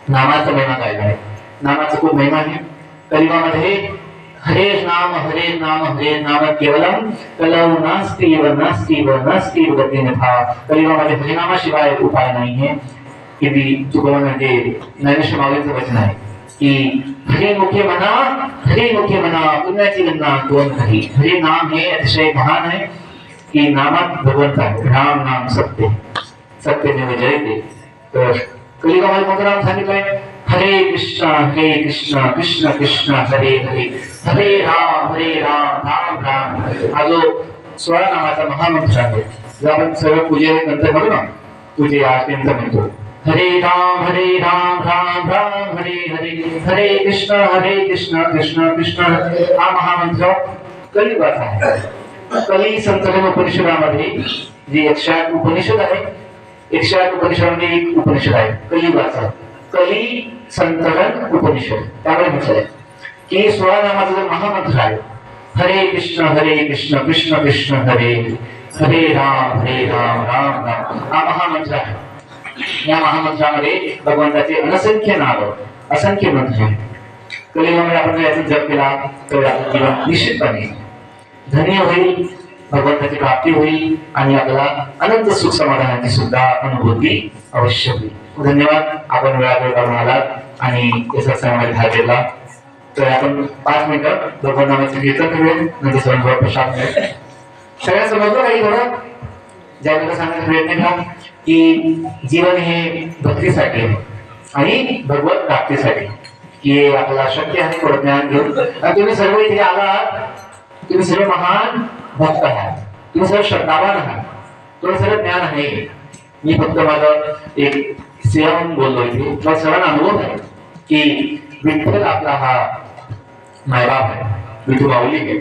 नामाचा महिमा गायला आहे नामाचा खूप महिमा आहे कलियुगामध्ये हरे नाम केवलम कलौ नास्ति व नास्ति व नास्ति गतिनथा कलियुगामध्ये हरिनामाशिवाय उपाय नाहीये किती तुकोबा म्हणजे ज्ञानेश्वर माऊलीचं वचन आहे की हरे मुखे म्हणा पुण्याची गणना दोन काही हरे नाम हे अतिशय महान आहे की नामात भगवंत आहे राम नाम सत्यमेव जयते तर कलियुगामध्ये कोणतं नाम सांगितलंय हरे कृष्ण कृष्ण कृष्ण हरे हरे हरे राम राम राम हा जो 16 नामाचा महामंत्र आहे जो आपण सर्व पूजेनंतर म्हणू ना पूजे आरतीनंतर म्हणतो हरे राम राम राम हरे हरे हरे कृष्ण कृष्ण कृष्ण हा महामंत्र कलियुगाचा आहे कली संकलन उपनिषदामध्ये जी 108 उपनिषद आहे 108 उपनिषदामध्ये एक उपनिषद आहे कलियुगाचा कली संकलन उपनिषद त्यामुळे म्हटलंय की 16 नामाचा जो महामंत्र आहे हरे कृष्ण कृष्ण कृष्ण हरे हरे राम राम राम हा महामंत्र आहे या महामंत्रामध्ये भगवंताचे असंख्य नाव असंख्य मंत्र आहेत कलियुगामध्ये आपण याचा जप केला तर आपलं जीवन निश्चितपणे धन्य होईल भगवंताची प्राप्ती होईल आणि आपल्याला अनंत सुख समाधानाची सुद्धा अनुभूती अवश्य होईल धन्यवाद आपण वेळावेळ काढून आलात आणि या सत्संगामध्ये भाग घेतला तर आपण 5 मिनिटं भगवान नामाचं कीर्तन करूया नंतर सर्वांवर प्रसाद मिळेल सगळ्या समजलं काही थोडं ज्यावेळेला सांगण्याचा प्रयत्न करा की जीवन हे भक्तीसाठी आहे आणि भगवत प्राप्तीसाठी की आपल्याला शक्य आहे थोडं ज्ञान घेऊन आणि तुम्ही सर्व इथे आलात तुम्ही सर्व महान भक्त आहात तुम्ही सर्व श्रद्धावान आहात तुम्ही सर्व ज्ञान आहे मी फक्त माझं एक सेवा म्हणून बोललो इथे मला सर्वांना अनुभव आहे की विठ्ठल आपला हा मायबाप आहे विठू माऊली आहे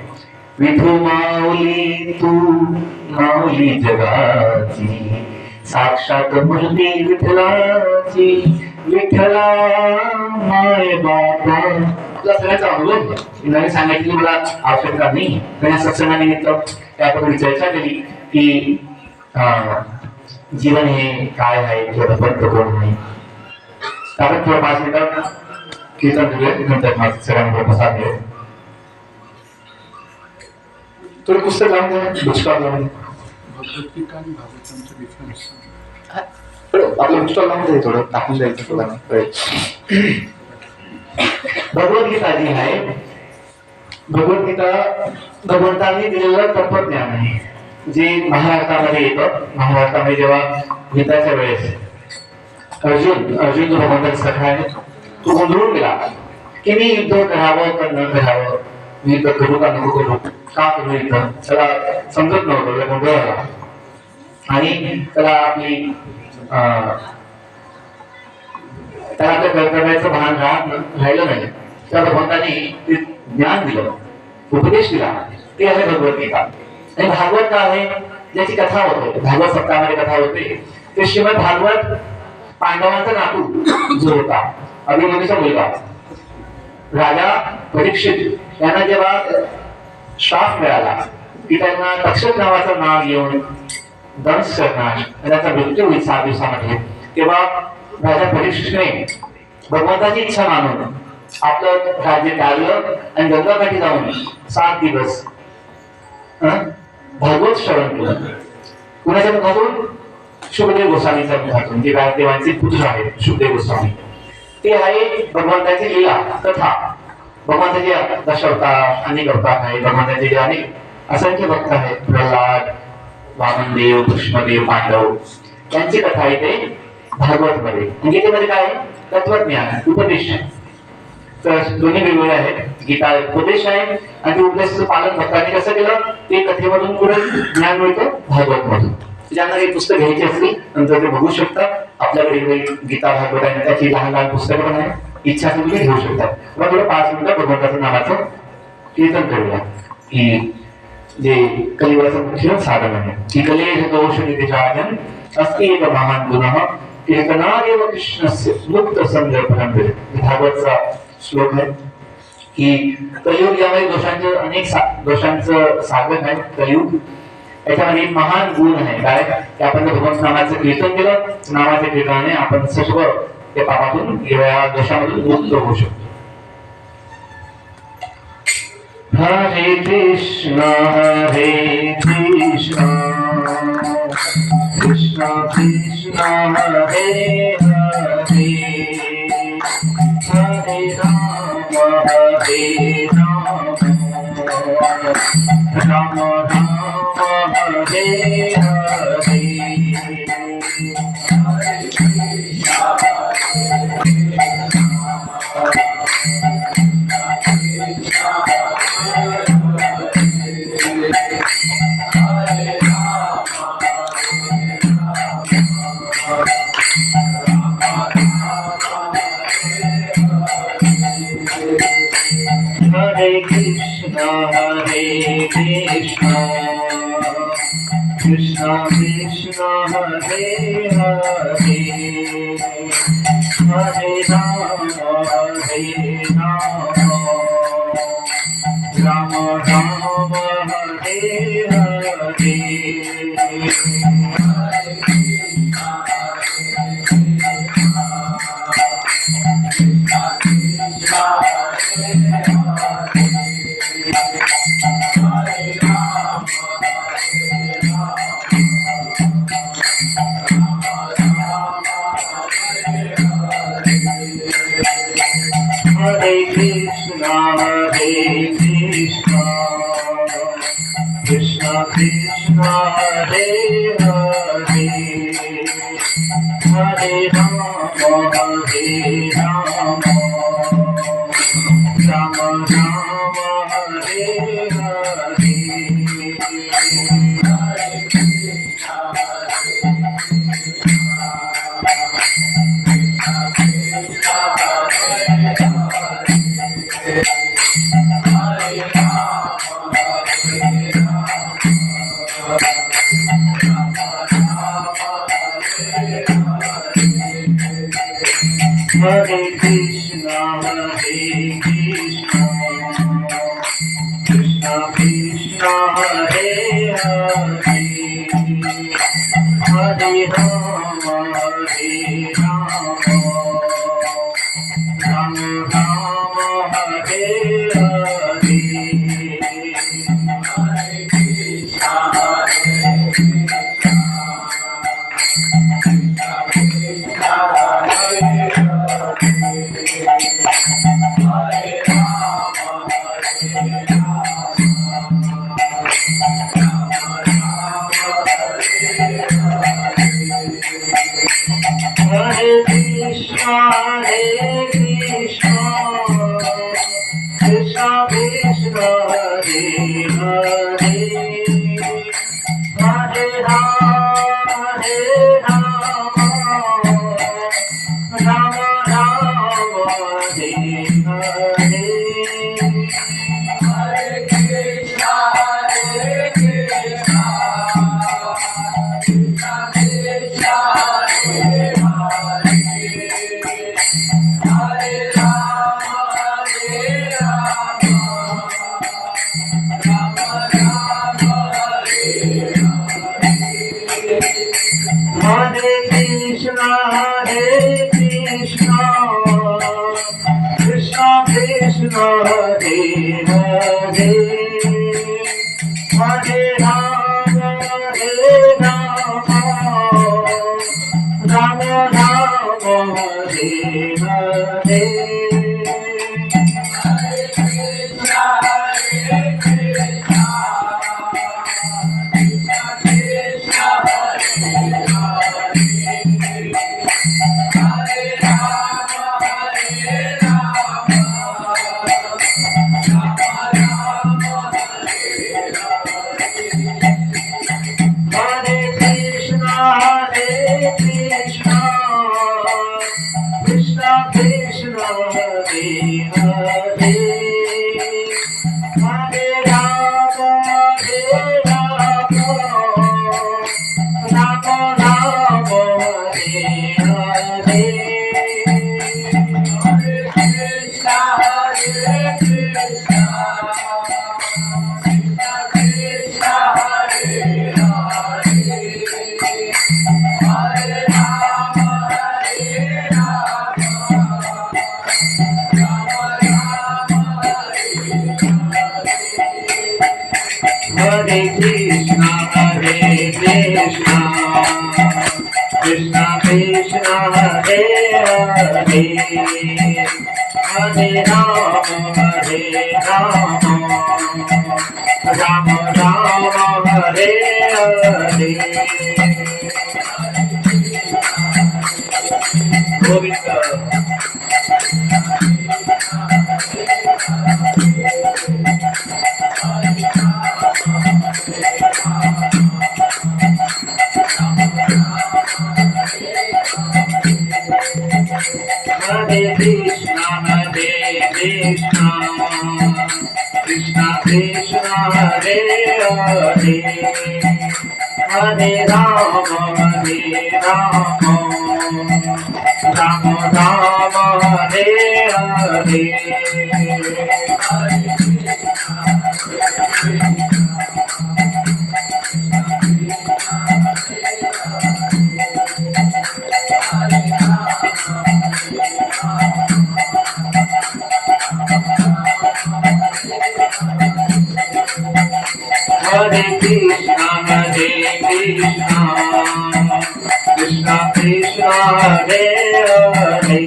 विठू माऊली तू माऊली जगाची साक्षात मूर्ती विठ्ठलाची विठ्ठला माय बापा तुला सगळ्याचा अनुभव आहे सांगायची मला आवश्यकता नाही पण या सत्संगानिमित्त त्याबद्दल चर्चा केली की जीवन हे काय आहे किंवा भगवंत कोण नाही आपण थोडं 5 मिनिटं कीर्तन करूया नंतर माझं सगळ्यांवर प्रसाद मिळेल थोडं पुस्तक लावून द्या बुकस्टॉल लावून भगवद्गीता आणि भागवतांचा डिफरन्स आपलं बुकस्टॉल लावून द्या थोडं टाकून द्यायचं थोडं भगवद्गीता जी आहे भगवद्गीता भगवंतांनी दिलेलं तत्वज्ञान आहे जे महाभारतामध्ये येतं महाभारतामध्ये जेव्हा गीताच्या वेळेस अर्जुन जो भगवंताचा सखा आहे तो गोंधळून गेला की मी युद्ध करावं का न करावं मी युद्ध करू का नको करू का करू युद्ध त्याला समजत नव्हतं गोंधळ झाला आणि त्याला आपली त्याला आपल्या कर्तव्याचं भान राहिलं नाही त्या भगवंताने ज्ञान दिलं उपदेश दिला ते आहे भगवद्गीता आणि भागवत का आहे ज्याची कथा होते भागवत सप्ताहामध्ये कथा होते ते श्रीमद भागवत पांडवांचा नातू जो होता अभिमन्यूचा मुलगा राजा परीक्षित यांना जेव्हा श्राप मिळाला की त्यांना तक्षक नावाचं नाव घेऊन दंश करणार त्याचा मृत्यू होईल 7 दिवसामध्ये तेव्हा राजा परीक्षितने भगवंताची इच्छा मानून आपलं राज्य टाळलं आणि गंगाकाठी जाऊन 7 दिवस भागवत श्रवण केलं कुणाच्या मुखातून शुभदेव गोस्वामीच्या मुखातून जे व्यासदेवांचे पुत्र आहेत शुभदेव गोस्वामी ते आहे भगवंताची लीला कथा भगवंताचे दशावतार अनेक अवतार आहेत भगवंताचे अनेक असंख्य भक्त आहेत प्रल्हाद वामनदेव कृष्णदेव पांडव त्यांची कथा आहे ते भागवत मध्ये. गीतेमध्ये काय आहे? तत्वज्ञान, उपदेश. तर दोन्ही वेगवेगळे आहेत. गीता उपदेश आहे आणि उपदेशाचं पालन भक्तांनी कसं केलं ते कथेमधून पुढे ज्ञान मिळतं भागवत मधून. ज्यांना हे पुस्तक घ्यायची असली नंतर ते बघू शकता. आपल्याकडे गीता भागवत आहे त्याची लहान लहान पुस्तकं पण आहे. इच्छा असेल तुम्ही घेऊ शकता. मग थोडं 5 मिनिटं भगवंताचं नावाचं कीर्तन करूया की जे कलियुगाचं मुख्य साधन आहे की कलेश दोष नित्यजाजन अस्ति एक महान गुणः कीर्तनादेव कृष्णस्य मुक्त संदर्भनं. भागवतचा श्लोक आहे की कलियुग यामध्ये दोषांचं सागर आहे. कलियुग याच्यामध्ये एक महान गुण आहे काय की आपण भगवंत नामाचं कीर्तन केलं, नामाच्या कीर्तनाने आपण सर्व त्या पापातून या दोषामधून मुक्त होऊ शकतो. हरे Krishna Krishna Krishna Hare Hare Hare Ram Ram Ram Hare Hare. Hare Krishna Krishna Krishna Hare Hare Hare Rama Rama Rama Hare Hare. Hare Krishna Krishna Krishna Hare Hare Hare Rama Rama Rama Hare Hare. Hare Krishna Krishna Krishna Hare Hare Hare Rama Rama Rama Hare Hare. Hare Krishna Krishna Krishna Hare Hare Hare Rama Rama Rama Hare Hare. Hare Krishna Krishna Krishna Hare Hare Krishna Krishna Krishna Hare Hare Hare Rama Rama Rama Hare Hare. Hare Hare Krishna, Krishna Krishna, Hare Hare, Hare Rama, Rama Rama, Hare Hare. Govinda. Hare Krishna, Krishna Krishna, Hare Hare, Hare Rama, Rama Rama, Hare Hare. Hare Krishna, Krishna Krishna, Hare Hare,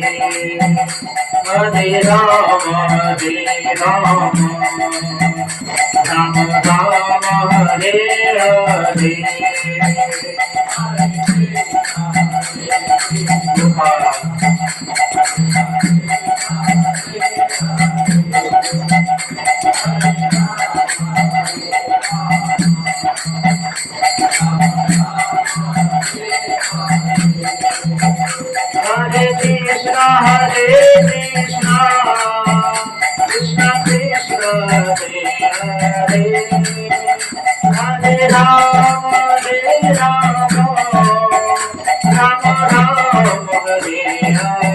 Hare Rama, Rama Rama, Hare Hare. Hare Krishna, Krishna Krishna, Hare Hare, Hare Rama, Rama Rama, Hare Hare. Hare Krishna, Krishna Krishna, Hare Hare, Hare Rama, Rama Rama, Hare Hare.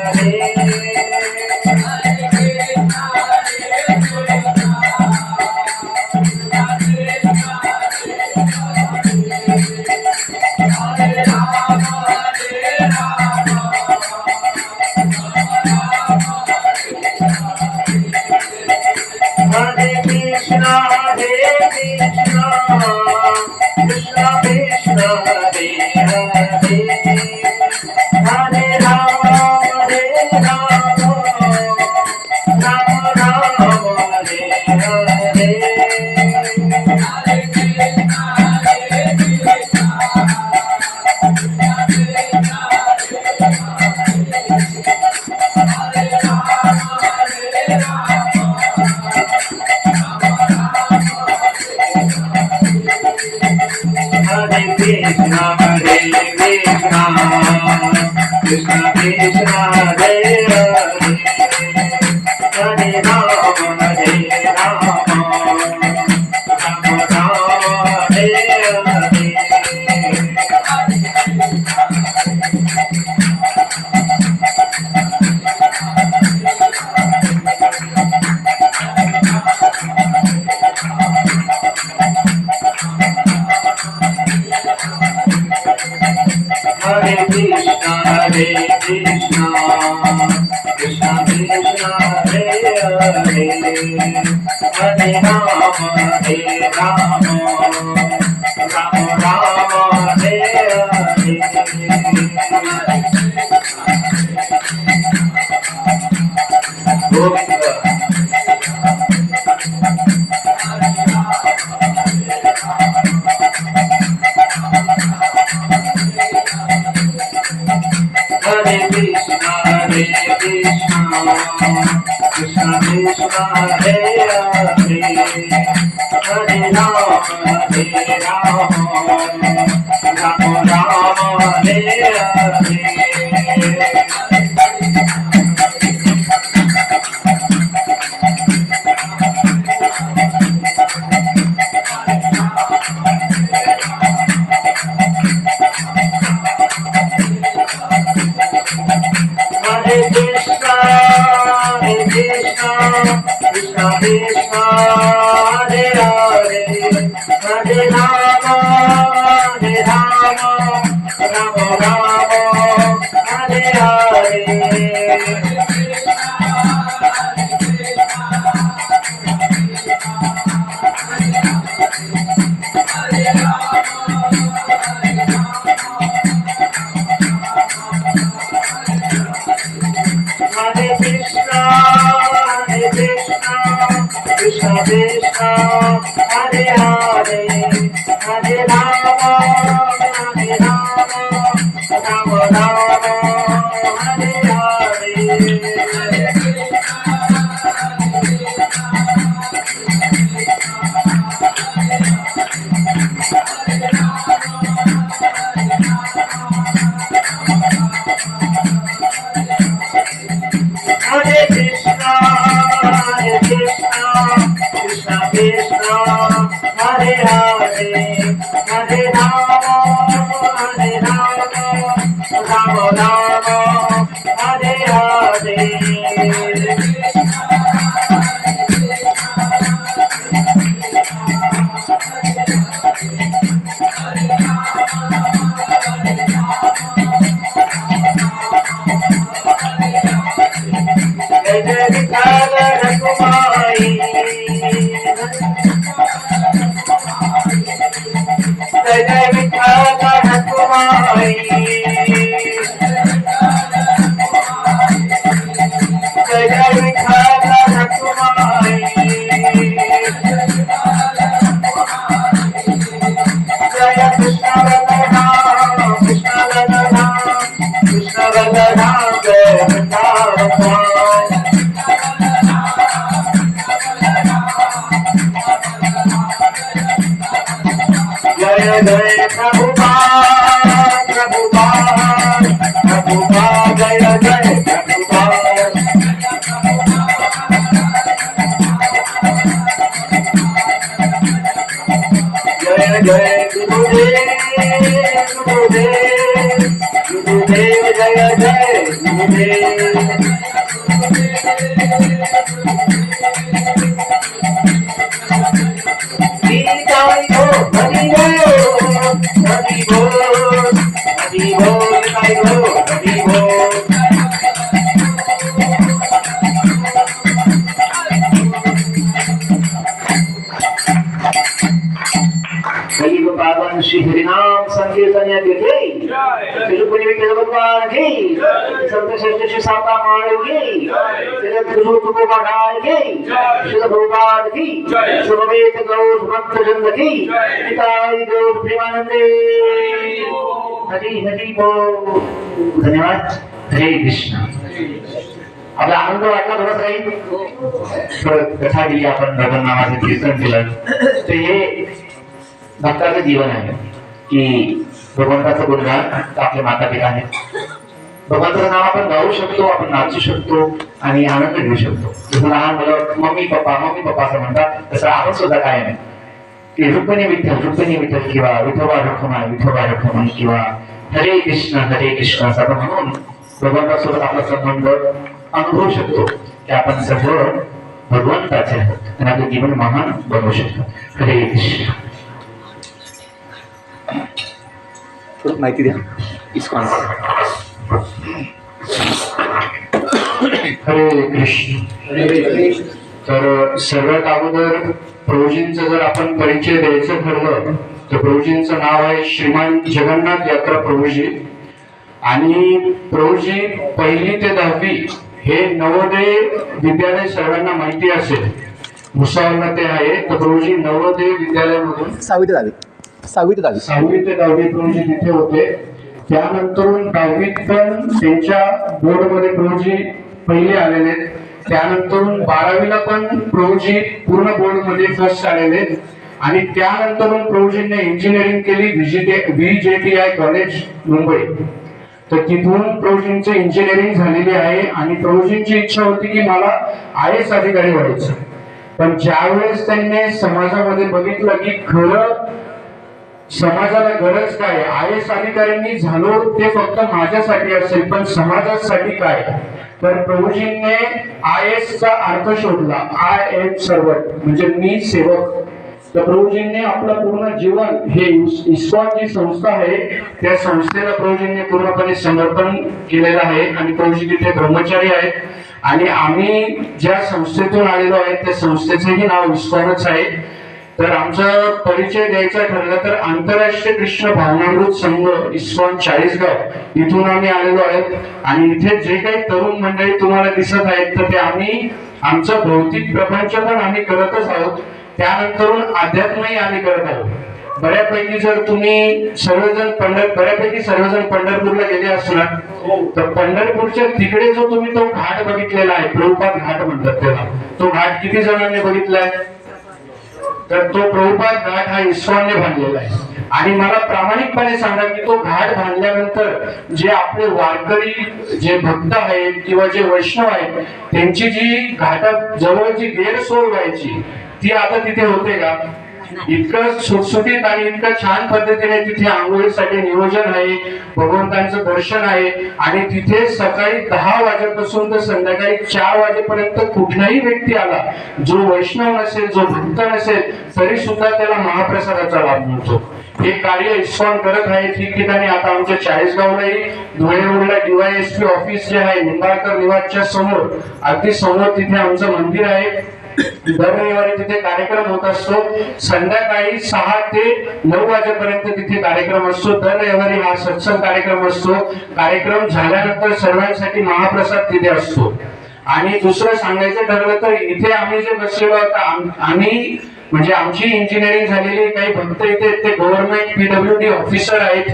Hare Krishna, Krishna Krishna, Hare Hare, Hare Rama, Rama Rama, Hare Hare. Hare Krishna, Krishna Krishna, Hare Hare, Hare Rama, Rama Rama, Hare Hare. Govinda. Hare Krishna, Krishna Krishna, Hare Hare, Hare Rama, Rama Rama, Hare Hare. Hare Krishna, Krishna Krishna, Hare Hare, Hare Rama, Rama Rama, Hare Hare. Shri हरिनाम संकीर्तन की तिरुपति विठ्ठल भगवान की संत श्रेष्ठ श्री साता माळ की जगत गुरु तुकोबाराय की श्री प्रभुपाद की समवेत गौर भक्त जन की पिताई गौर प्रेमानंदे हरि हरि बोल। धन्यवाद। हरे कृष्ण। आपला आनंद वाटला थोडा काही कथा दिली आपण भगवान नामाचं कीर्तन केलं तर हे भक्ताचं जीवन आहे की भगवंताचं गुणगान आपले माता पिता आहेत। भगवंताचं नाव आपण गाऊ शकतो, आपण नाचू शकतो आणि आनंद घेऊ शकतो। जसं लहान मुलं मम्मी पप्पा असं म्हणतात तसं आपण सुद्धा काय नाही की रुक्मिणी विठ्ठल किंवा विठोबा रखुमाई किंवा हरे कृष्ण असं म्हणून भगवंतासोबत आपला संबंध अनुभवू शकतो की आपण सर्व भगवंताचे आहोत आणि आपलं जीवन महान बनवू शकतो। हरे कृष्ण। माहिती द्या इस्कॉन। हरे कृष्ण। तर सर्वात अगोदर प्रभूजींचा जर आपण परिचय द्यायचं ठरलं तर प्रभूजींचं नाव आहे श्रीमान जगन्नाथ यात्रा प्रभूजी आणि प्रभूजी 1ली ते 10वी हे नवोदय विद्यालय सर्वांना माहिती असेल भुसावळला ते आहे। तर प्रभूजी नवोदय विद्यालयामधून 6वी ते 10वी प्रभूजी तिथे होते। त्यानंतर 10वीत पण त्यांच्या बोर्डमध्ये प्रभूजी पहिले आलेले। त्यानंतर 12वीला पण प्रभूजी पूर्ण बोर्डमध्ये फर्स्ट आलेले आणि त्यानंतर प्रभूजींनी इंजिनिअरिंग केली VJTI कॉलेज मुंबई। तर तिथून प्रभूजींची इंजिनिअरिंग झालेली आहे आणि प्रभूजींची इच्छा होती की मला IAS अधिकारी व्हायचं। पण ज्यावेळेस त्यांनी समाजामध्ये बघितलं की खरं समाजाला गरज काय, IAS अधिकाऱ्यांनी झालो ते फक्त माझ्यासाठी असेल पण समाजासाठी काय, तर प्रभूजींनी IAS चा अर्थ शोधला। आय एम सर्वंट म्हणजे मी सेवक। तर प्रभूजींनी आपलं पूर्ण जीवन हे इस्कॉन जी संस्था आहे त्या संस्थेला प्रभूजींनी पूर्णपणे समर्पण केलेलं आहे आणि प्रभूजी तिथे ब्रह्मचारी आहेत आणि आम्ही ज्या संस्थेतून आलेलो आहे त्या संस्थेचेही नाव इस्कॉनच आहे। तर आमचा परिचय द्यायचा ठरला तर आंतरराष्ट्रीय कृष्ण भावनामृत संघ इस्कॉन 40गाव इथून आम्ही आलेलो आहेत आणि इथे जे काही तरुण मंडळी तुम्हाला दिसत आहेत तर ते आम्ही आमचं भौतिक प्रपंच पण आम्ही करतच आहोत, त्यानंतर अध्यात्मही आम्ही करत आहोत। बऱ्यापैकी जर तुम्ही बऱ्यापैकी सर्वजण पंढरपूरला गेले असणार तर पंढरपूरच्या तिकडे जो तुम्ही तो घाट बघितलेला आहे, प्रभुपाद घाट म्हणतात त्याला, तो घाट किती जणांनी बघितलाय? तर तो प्रभुपाद घाट हा इस्कॉनने बांधलेला आहे. आणि मला प्रामाणिकपणे सांगा की तो घाट बांधल्यानंतर जे आपले वारकरी, जे भक्त आहेत किंवा जे वैष्णव आहेत, त्यांची जी घाटात जवळची गैरसोय व्हायची ती आता तिथे होते का? इतकं सुटसुटीत आणि इतकं छान पद्धतीने तिथे आंघोळीसाठी नियोजन आहे, भगवंतांचं दर्शन आहे. आणि तिथे सकाळी 10 वाजेपासून तर संध्याकाळी 4 वाजेपर्यंत कुठलाही व्यक्ती आला, जो वैष्णव नसेल, जो भक्त नसेल, तरी सुद्धा त्याला महाप्रसादाचा लाभ मिळतो. हे कार्य इस्कॉन करत आहे ठिकठिकाणी. आता आमच्या 40गावलाही धुळे रोडला DYSP ऑफिस जे आहे निंबाळकर निवासच्या समोर, अगदी समोर तिथे आमचं मंदिर आहे. दर रविवारी तिथे कार्यक्रम होत असतो. संध्याकाळी 6 ते 9 वाजेपर्यंत तिथे कार्यक्रम असतो. दर रविवारी हा सत्संग कार्यक्रम असतो. कार्यक्रम झाल्यानंतर सर्वांसाठी महाप्रसाद तिथे असतो. आणि दुसरं सांगायचं ठरलं तर इथे आम्ही जे बसलेलो होतो, आम्ही म्हणजे आमची इंजिनिअरिंग झालेली काही भक्त इथे ते गव्हर्नमेंट PWD ऑफिसर आहेत,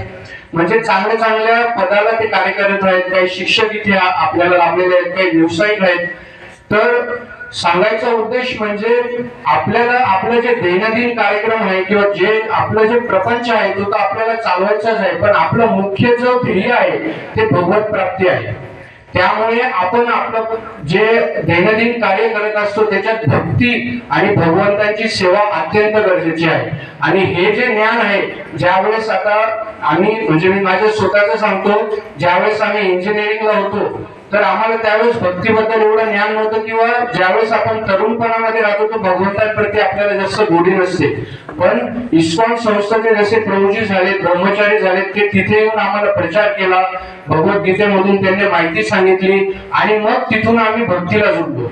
म्हणजे चांगल्या पदाला ते कार्य करत आहेत. काही शिक्षक इथे आपल्याला लाभलेले आहेत, काही व्यावसायिक आहेत. तर सांगायचा उद्देश म्हणजे आपल्याला आपलं जे दैनंदिन कार्यक्रम आहे किंवा जे आपलं जे प्रपंच आहे तो तर आपल्याला चालवायचाच आहे, पण आपलं मुख्य जो ध्येय आहे ते भगवत प्राप्ती आहे. त्यामुळे आपण आपलं जे दैनंदिन कार्य करत असतो त्याच्यात भक्ती आणि भगवंतांची सेवा अत्यंत गरजेची आहे. आणि हे जे ज्ञान आहे, ज्यावेळेस आता आम्ही म्हणजे मी माझ्या स्वतःच सांगतो, ज्यावेळेस आम्ही इंजिनिअरिंगला होतो तर आम्हाला त्यावेळेस भक्तीबद्दल एवढं ज्ञान नव्हतं, किंवा ज्यावेळेस आपण तरुणपणामध्ये राहतो तो भगवंतांप्रती आपल्याला जास्त गोडी नसते. पण इस्कॉन संस्थेचे जसे प्रभूजी झाले, ब्रह्मचारी झाले, ते तिथे येऊन आम्हाला प्रचार केला, भगवद्गीतेमधून त्यांनी माहिती सांगितली आणि मग तिथून आम्ही भक्तीला जुळलो.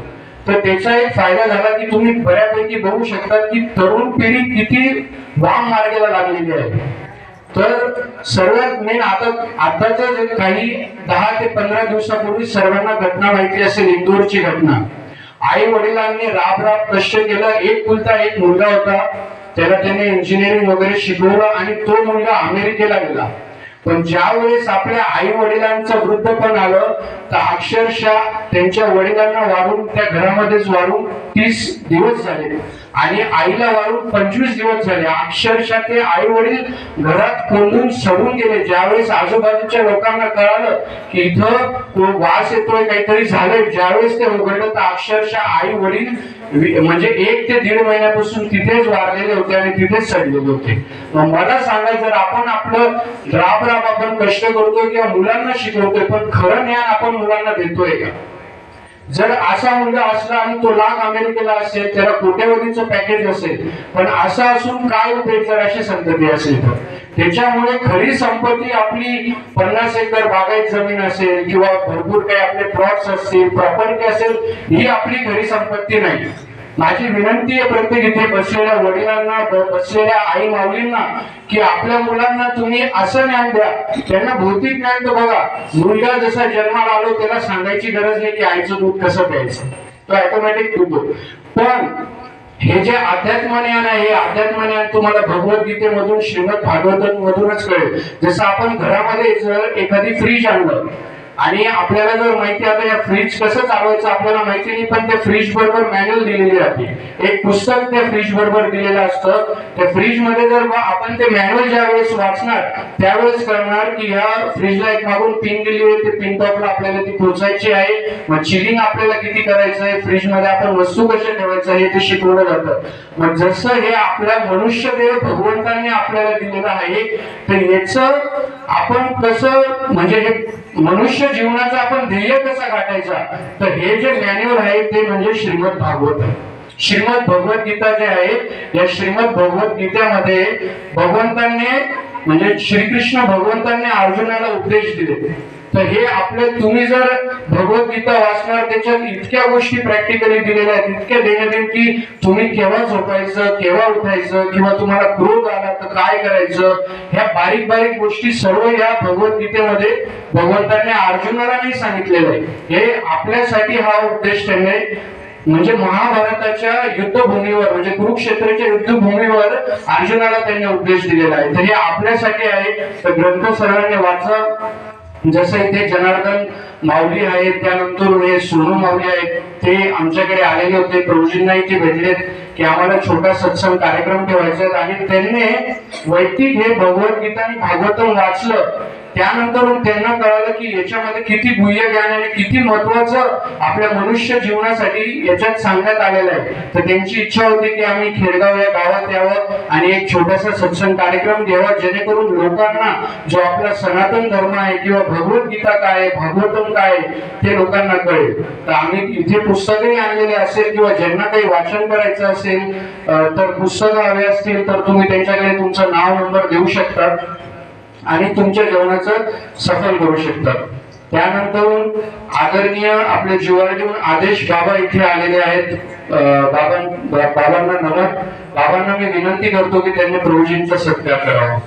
तर त्याचा एक फायदा झाला की तुम्ही बऱ्यापैकी बघू शकता की तरुण पिढी किती वाम मार्गाला लागलेली आहे. तर सर्वात मेन आताच काही 10 ते 15 दिवसापूर्वी सर्वांना घटना माहिती असेल, इंदोरची घटना. आई वडिलांनी राब कष्ट केलं. एकुलता एक मुलगा होता, त्याला त्याने इंजिनिअरिंग वगैरे शिकवलं आणि तो मुलगा अमेरिकेला गेला. पण ज्या वेळेस आपल्या आई वडिलांचं वृद्धपण आलं तर अक्षरशः त्यांच्या वडिलांना वारून त्या घरामध्येच वारून 30 दिवस झाले आणि आईला वारून 25 दिवस झाले. अक्षरशः ते आई वडील घरात कोंडून सडून गेले. ज्यावेळेस आजूबाजूच्या लोकांना कळालं की इथं वास येतोय, काहीतरी झालंय, ज्यावेळेस ते उघडलं तर अक्षरशः आई वडील म्हणजे 1 ते 1.5 महिन्यापासून तिथेच वारलेले होते आणि तिथेच सडलेले होते. मला सांगा, जर आपण आपलं राब आपण कष्ट करतोय किंवा मुलांना शिकवतोय, पण खरं ज्ञान आपण मुलांना देतोय का? जर असा मुलगा असला आणि तो लाख अमेरिकेला असेल, त्याला कोट्यवधीचं पॅकेज असेल, पण असा असून काय उपयोग जर अशी संतती असेल तर? त्याच्यामुळे खरी संपत्ती आपली 50 एकर बागायत जमीन असेल किंवा भरपूर काही आपले प्लॉट्स असतील, प्रॉपर्टी असेल, ही आपली खरी संपत्ती नाही. माझी विनंती आहे प्रत्येक इथे बसलेल्या वडिलांना, बसलेल्या आई माऊलींना की आपल्या मुलांना तुम्ही असं ज्ञान द्या. त्यांना भौतिक ज्ञान तर बघा, मुलगा जसा जन्माला आलो त्याला सांगायची गरज नाही की आईचं दूध कसं प्यायचं, तो ऑटोमॅटिक पितो. पण हे जे अध्यात्म ज्ञान आहे, हे अध्यात्म ज्ञान तुम्हाला भगवद्गीतेमधून, श्रीमद भागवत मधूनच कळेल. जसं आपण घरामध्ये जर एखादी फ्रीज आणलं आणि आपल्याला जर माहिती, आता या फ्रीज कसं चालवायचं आपल्याला माहिती नाही, पण त्या फ्रीज बरोबर मॅन्युअल दिलेली राहते, एक पुस्तक त्या फ्रीज बरोबर दिलेलं असतं. त्या फ्रीज मध्ये जर आपण ते मॅन्युअल ज्या वेळेस वाचणार त्यावेळेस कळणार की ह्या फ्रीजला एक मागून पिन दिली आहे, ते पिन टॉपला आपल्याला ती पोचायची आहे. मग चिलिंग आपल्याला किती करायचं आहे, फ्रीज मध्ये आपण वस्तू कशा ठेवायचं हे ते शिकवलं जातं. मग जसं हे आपल्या मनुष्य देव भगवंतांनी आपल्याला दिलेलं आहे, तर याचं आपण कसं म्हणजे हे मनुष्य जीवनाचा आपण ध्येय कसा गाठायचा, तर हे जे मॅन्युअल आहे ते म्हणजे श्रीमद भागवत. श्रीमद भगवद्गीता जे आहे, या श्रीमद भगवद्गीतेमध्ये भगवंतांनी म्हणजे श्रीकृष्ण भगवंतांनी अर्जुनाला उपदेश दिले. तर हे आपले तुम्ही जर भगवद्गीता वाचणार, त्याच्यात इतक्या गोष्टी प्रॅक्टिकली दिलेल्या आहेत, इतक्या दैनंदिन की तुम्ही केव्हा झोपायचं, केव्हा उठायचं, किंवा तुम्हाला क्रोध आला तर काय करायचं, ह्या बारीक बारीक गोष्टी सर्व या भगवद्गीतेमध्ये भगवंतांनी अर्जुनाला नाही सांगितलेलं आहे. हे आपल्यासाठी हा उपदेश त्यांनी म्हणजे महाभारताच्या युद्धभूमीवर म्हणजे कुरुक्षेत्राच्या युद्धभूमीवर अर्जुनाला त्यांनी उपदेश दिलेला आहे. तर हे आपल्यासाठी आहे. तर ग्रंथ सर्वांनी वाचा. जसं इथे जनार्दन माऊली आहेत, त्यानंतर हे सोनू माऊली आहेत, ते आमच्याकडे आलेले होते. प्रभूजींना इथे भेटलेत की आम्हाला छोटा सत्संग कार्यक्रम ठेवायचा आहे. आणि त्यांनी वैदिक हे भगवद्गीता आणि भागवतम वाचलं. त्यानंतर त्यांना कळालं की याच्यामध्ये किती गुह्य ज्ञान आणि किती महत्वाचं आपल्या मनुष्य जीवनासाठी याच्यात सांगण्यात आलेलं आहे. तर त्यांची इच्छा होती की आम्ही खेडगाव या गावात यावं आणि एक छोटासा सत्संग कार्यक्रम घ्यावा, जेणेकरून लोकांना जो आपला सनातन धर्म आहे किंवा भगवद्गीता काय आहे, भागवतम काय आहे, ते लोकांना कळेल. तर आम्ही इथे पुस्तकही आणलेले असेल किंवा ज्यांना काही वाचन करायचं असेल तर पुस्तकं हवे असतील तर तुम्ही त्यांच्याकडे तुमचं नाव नंबर देऊ शकता आणि तुमच्या जेवणाचं सफल करू शकतात. त्यानंतर आदरणीय आपले जीवाला आदेश बाबा इथे आलेले आहेत. बाबांना नमन. बाबांना मी विनंती करतो की त्यांनी प्रभूजींचा सत्कार करावा.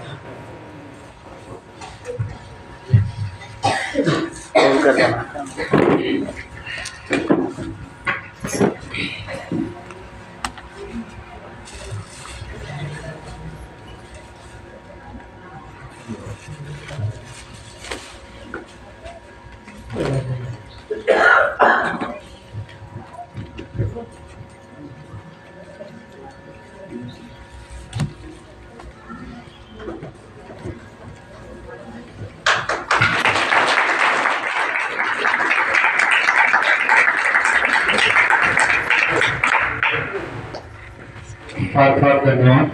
फार फार धन्यवाद.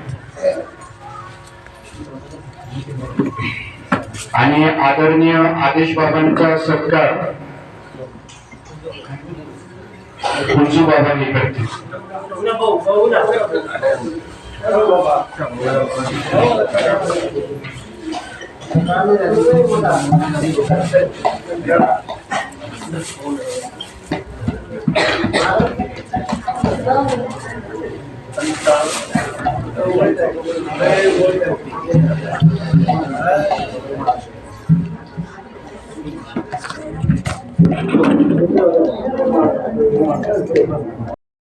आणि आदरणीय आदेश बाबांचा सत्कार कुंजू बाबांनी करतील.